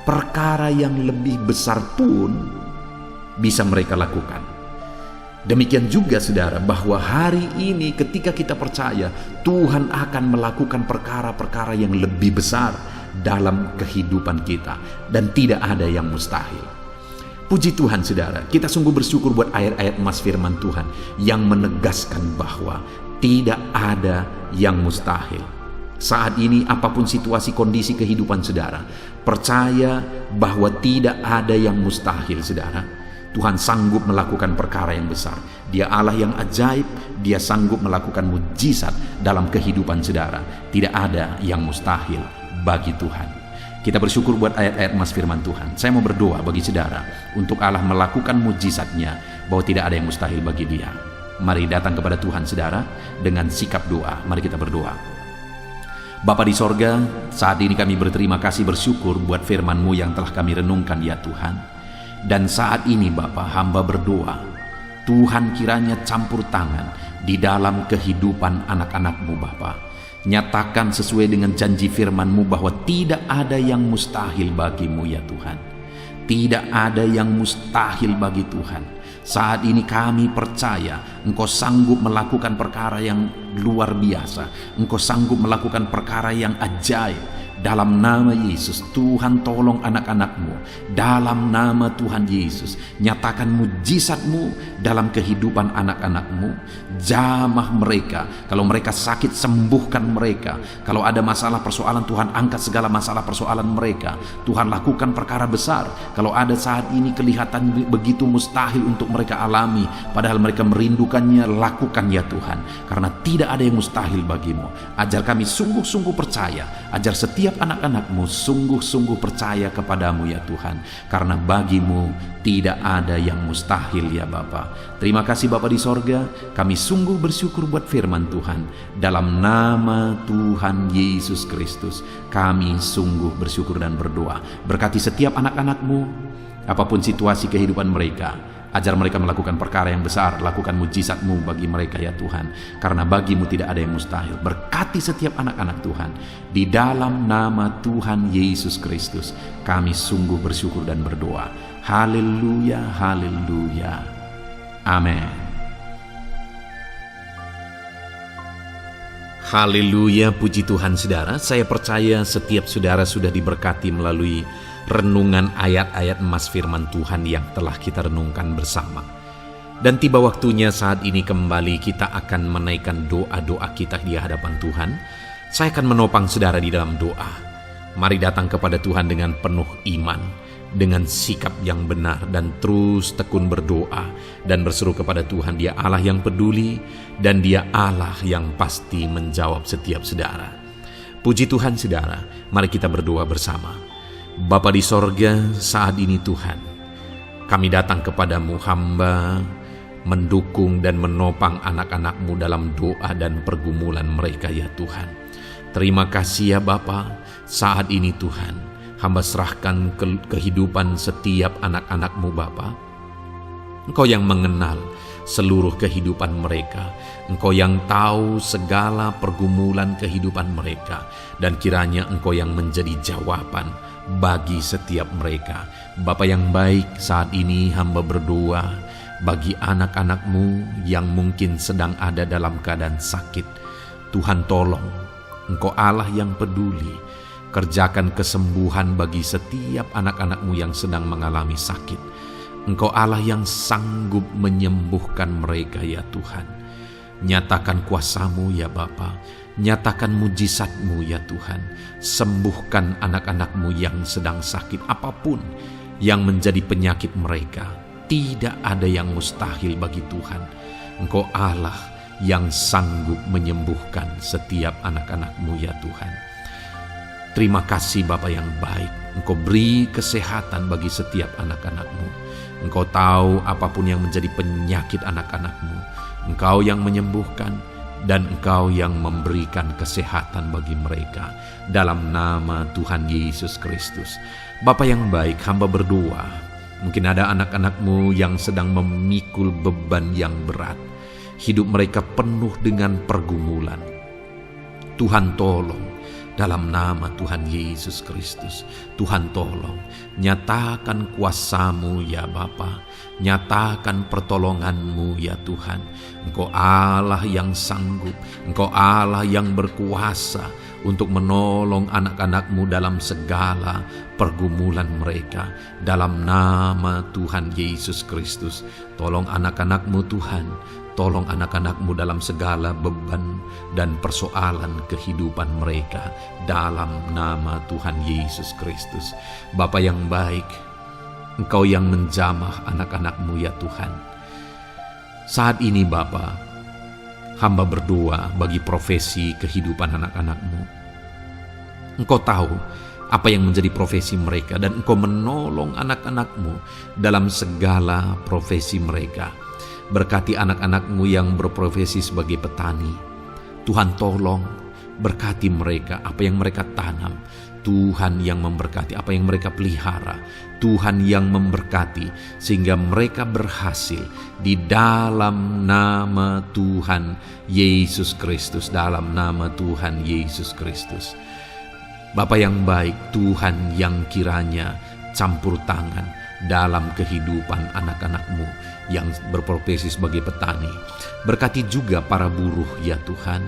perkara yang lebih besar pun bisa mereka lakukan. Demikian juga saudara, bahwa hari ini ketika kita percaya, Tuhan akan melakukan perkara-perkara yang lebih besar dalam kehidupan kita, dan tidak ada yang mustahil. Puji Tuhan saudara, kita sungguh bersyukur buat ayat-ayat emas firman Tuhan yang menegaskan bahwa tidak ada yang mustahil. Saat ini apapun situasi kondisi kehidupan saudara, percaya bahwa tidak ada yang mustahil saudara. Tuhan sanggup melakukan perkara yang besar. Dia Allah yang ajaib, Dia sanggup melakukan mujizat dalam kehidupan saudara. Tidak ada yang mustahil bagi Tuhan. Kita bersyukur buat ayat-ayat emas firman Tuhan. Saya mau berdoa bagi saudara untuk Allah melakukan mujizatnya, bahwa tidak ada yang mustahil bagi Dia. Mari datang kepada Tuhan saudara dengan sikap doa. Mari kita berdoa. Bapa di sorga, saat ini kami berterima kasih bersyukur buat firman-Mu yang telah kami renungkan ya Tuhan. Dan saat ini Bapa, hamba berdoa, Tuhan kiranya campur tangan di dalam kehidupan anak-anak-Mu Bapa. Nyatakan sesuai dengan janji firman-Mu bahwa tidak ada yang mustahil bagi-Mu ya Tuhan. Tidak ada yang mustahil bagi Tuhan. Saat ini kami percaya Engkau sanggup melakukan perkara yang luar biasa. Engkau sanggup melakukan perkara yang ajaib. Dalam nama Yesus, Tuhan tolong anak-anak-Mu. Dalam nama Tuhan Yesus, nyatakan mujizat-Mu dalam kehidupan anak-anak-Mu. Jamah mereka. Kalau mereka sakit, sembuhkan mereka. Kalau ada masalah persoalan, Tuhan angkat segala masalah persoalan mereka. Tuhan lakukan perkara besar. Kalau ada saat ini kelihatan begitu mustahil untuk mereka alami, padahal mereka merindukannya, lakukan ya Tuhan. Karena tidak ada yang mustahil bagi-Mu. Ajar kami sungguh-sungguh percaya. Ajar setiap anak-anak-Mu sungguh-sungguh percaya kepadamu ya Tuhan, karena bagi-Mu tidak ada yang mustahil ya Bapa. Terima kasih Bapa di sorga, kami sungguh bersyukur buat firman Tuhan. Dalam nama Tuhan Yesus Kristus kami sungguh bersyukur dan berdoa. Berkati setiap anak-anak-Mu, apapun situasi kehidupan mereka. Ajar mereka melakukan perkara yang besar, lakukan mujizat-Mu bagi mereka ya Tuhan. Karena bagi-Mu tidak ada yang mustahil. Berkati setiap anak-anak Tuhan. Di dalam nama Tuhan Yesus Kristus kami sungguh bersyukur dan berdoa. Haleluya, haleluya. Amin. Haleluya, puji Tuhan saudara. Saya percaya setiap saudara sudah diberkati melalui renungan ayat-ayat emas firman Tuhan yang telah kita renungkan bersama. Dan tiba waktunya saat ini kembali kita akan menaikkan doa-doa kita di hadapan Tuhan. Saya akan menopang saudara di dalam doa. Mari datang kepada Tuhan dengan penuh iman, dengan sikap yang benar, dan terus tekun berdoa dan berseru kepada Tuhan. Dia Allah yang peduli dan Dia Allah yang pasti menjawab setiap saudara. Puji Tuhan saudara, mari kita berdoa bersama. Bapa di sorga, saat ini Tuhan, kami datang kepadamu, hamba mendukung dan menopang anak-anak-Mu dalam doa dan pergumulan mereka ya Tuhan. Terima kasih ya Bapa, saat ini Tuhan, hamba serahkan kehidupan setiap anak-anak-Mu Bapa. Engkau yang mengenal seluruh kehidupan mereka. Engkau yang tahu segala pergumulan kehidupan mereka. Dan kiranya Engkau yang menjadi jawaban bagi setiap mereka. Bapa yang baik, saat ini hamba berdoa bagi anak-anak-Mu yang mungkin sedang ada dalam keadaan sakit. Tuhan tolong, Engkau Allah yang peduli. Kerjakan kesembuhan bagi setiap anak-anak-Mu yang sedang mengalami sakit. Engkau Allah yang sanggup menyembuhkan mereka ya Tuhan. Nyatakan kuasa-Mu ya Bapa. Nyatakan mujizat-Mu ya Tuhan. Sembuhkan anak-anak-Mu yang sedang sakit apapun yang menjadi penyakit mereka. Tidak ada yang mustahil bagi Tuhan. Engkau Allah yang sanggup menyembuhkan setiap anak-anak-Mu ya Tuhan. Terima kasih Bapa yang baik. Engkau beri kesehatan bagi setiap anak-anak-Mu. Engkau tahu apapun yang menjadi penyakit anak-anak-Mu. Engkau yang menyembuhkan dan Engkau yang memberikan kesehatan bagi mereka. Dalam nama Tuhan Yesus Kristus. Bapa yang baik, hamba berdoa. Mungkin ada anak-anak-Mu yang sedang memikul beban yang berat. Hidup mereka penuh dengan pergumulan. Tuhan tolong. Dalam nama Tuhan Yesus Kristus, Tuhan tolong, nyatakan kuasa-Mu ya Bapa, nyatakan pertolongan-Mu ya Tuhan. Engkau Allah yang sanggup, Engkau Allah yang berkuasa untuk menolong anak-anak-Mu dalam segala pergumulan mereka. Dalam nama Tuhan Yesus Kristus, tolong anak-anak-Mu Tuhan. Tolong anak-anak-Mu dalam segala beban dan persoalan kehidupan mereka. Dalam nama Tuhan Yesus Kristus. Bapa yang baik, Engkau yang menjamah anak-anak-Mu ya Tuhan. Saat ini Bapa, hamba berdoa bagi profesi kehidupan anak-anak-Mu. Engkau tahu apa yang menjadi profesi mereka dan Engkau menolong anak-anak-Mu dalam segala profesi mereka. Berkati anak-anak-Mu yang berprofesi sebagai petani. Tuhan tolong berkati mereka, apa yang mereka tanam. Tuhan yang memberkati apa yang mereka pelihara. Tuhan yang memberkati sehingga mereka berhasil di dalam nama Tuhan Yesus Kristus. Dalam nama Tuhan Yesus Kristus. Bapa yang baik, Tuhan yang kiranya campur tangan dalam kehidupan anak-anak-Mu yang berprofesi sebagai petani. Berkati juga para buruh ya Tuhan.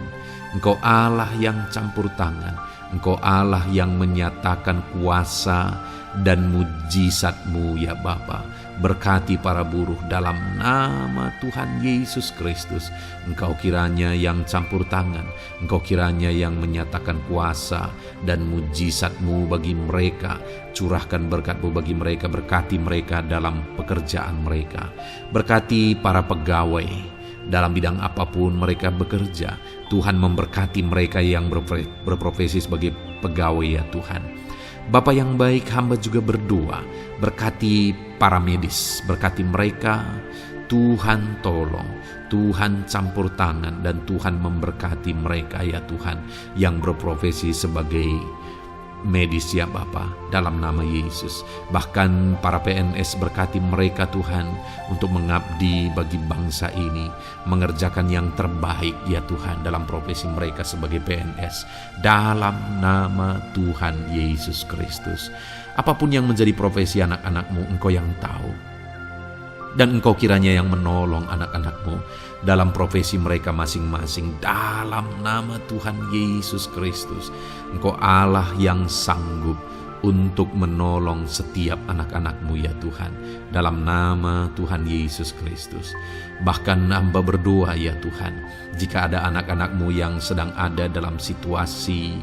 Engkau Allah yang campur tangan. Engkau Allah yang menyatakan kuasa dan mujizat-Mu ya Bapa. Berkati para buruh dalam nama Tuhan Yesus Kristus. Engkau kiranya yang campur tangan. Engkau kiranya yang menyatakan kuasa dan mujizat-Mu bagi mereka. Curahkan berkat-Mu bagi mereka. Berkati mereka dalam pekerjaan mereka. Berkati para pegawai dalam bidang apapun mereka bekerja. Tuhan memberkati mereka yang berprofesi sebagai pegawai ya Tuhan. Bapa yang baik, hamba juga berdoa. Berkati para medis, berkati mereka. Tuhan tolong, Tuhan campur tangan dan Tuhan memberkati mereka ya Tuhan yang berprofesi sebagai medis ya Bapa, dalam nama Yesus. Bahkan para PNS, berkati mereka Tuhan untuk mengabdi bagi bangsa ini, mengerjakan yang terbaik ya Tuhan dalam profesi mereka sebagai PNS, dalam nama Tuhan Yesus Kristus. Apapun yang menjadi profesi anak-anak-Mu, Engkau yang tahu. Dan Engkau kiranya yang menolong anak-anak-Mu dalam profesi mereka masing-masing. Dalam nama Tuhan Yesus Kristus. Engkau Allah yang sanggup untuk menolong setiap anak-anak-Mu ya Tuhan. Dalam nama Tuhan Yesus Kristus. Bahkan hamba berdoa ya Tuhan, jika ada anak-anak-Mu yang sedang ada dalam situasi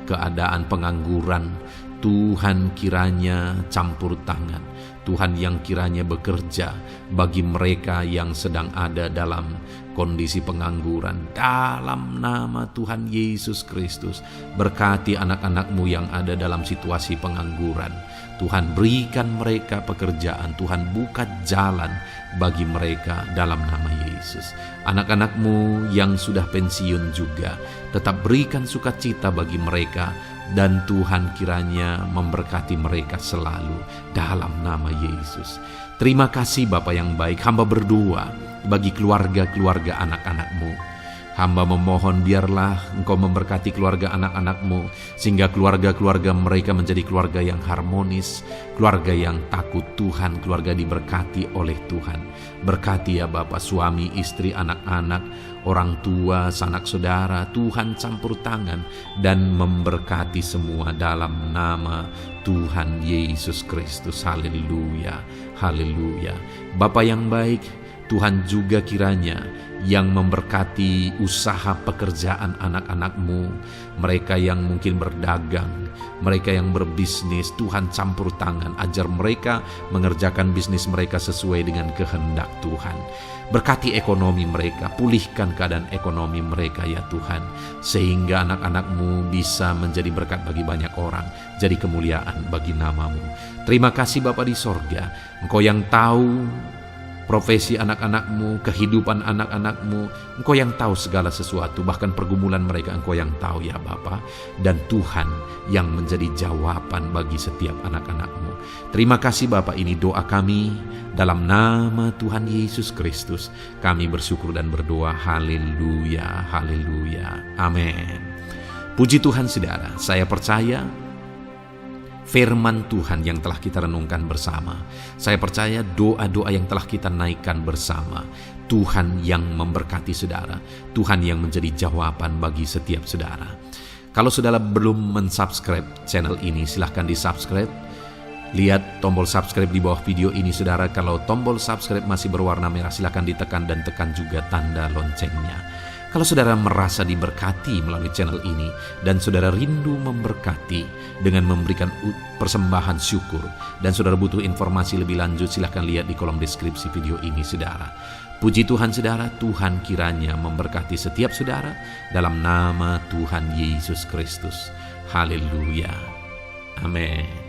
keadaan pengangguran, Tuhan kiranya campur tangan. Tuhan yang kiranya bekerja bagi mereka yang sedang ada dalam kondisi pengangguran. Dalam nama Tuhan Yesus Kristus, berkati anak-anak-Mu yang ada dalam situasi pengangguran. Tuhan berikan mereka pekerjaan, Tuhan buka jalan bagi mereka dalam nama Yesus. Anak-anak-Mu yang sudah pensiun juga, tetap berikan sukacita bagi mereka. Dan Tuhan kiranya memberkati mereka selalu dalam nama Yesus. Terima kasih Bapa yang baik, hamba berdoa bagi keluarga-keluarga anak-anak-Mu. Hamba memohon biarlah Engkau memberkati keluarga anak-anak-Mu, sehingga keluarga-keluarga mereka menjadi keluarga yang harmonis, keluarga yang takut Tuhan, keluarga diberkati oleh Tuhan. Berkati ya Bapa, suami, istri, anak-anak, orang tua, sanak saudara, Tuhan campur tangan dan memberkati semua dalam nama Tuhan Yesus Kristus. Haleluya, haleluya. Bapa yang baik, Tuhan juga kiranya yang memberkati usaha pekerjaan anak-anak-Mu, mereka yang mungkin berdagang, mereka yang berbisnis. Tuhan campur tangan, ajar mereka mengerjakan bisnis mereka sesuai dengan kehendak Tuhan. Berkati ekonomi mereka, pulihkan keadaan ekonomi mereka ya Tuhan, sehingga anak-anak-Mu bisa menjadi berkat bagi banyak orang, jadi kemuliaan bagi nama-Mu. Terima kasih Bapa di sorga, Engkau yang tahu profesi anak-anak-Mu, kehidupan anak-anak-Mu. Engkau yang tahu segala sesuatu, bahkan pergumulan mereka Engkau yang tahu ya Bapa. Dan Tuhan yang menjadi jawaban bagi setiap anak-anak-Mu. Terima kasih Bapa, ini doa kami dalam nama Tuhan Yesus Kristus. Kami bersyukur dan berdoa. Haleluya, haleluya, amin. Puji Tuhan saudara, saya percaya firman Tuhan yang telah kita renungkan bersama, saya percaya doa-doa yang telah kita naikkan bersama, Tuhan yang memberkati saudara, Tuhan yang menjadi jawaban bagi setiap saudara. Kalau saudara belum mensubscribe channel ini, silahkan di-subscribe. Lihat tombol subscribe di bawah video ini saudara. Kalau tombol subscribe masih berwarna merah, silahkan ditekan dan tekan juga tanda loncengnya. Kalau saudara merasa diberkati melalui channel ini dan saudara rindu memberkati dengan memberikan persembahan syukur, dan saudara butuh informasi lebih lanjut, silahkan lihat di kolom deskripsi video ini saudara. Puji Tuhan saudara, Tuhan kiranya memberkati setiap saudara dalam nama Tuhan Yesus Kristus. Haleluya, amin.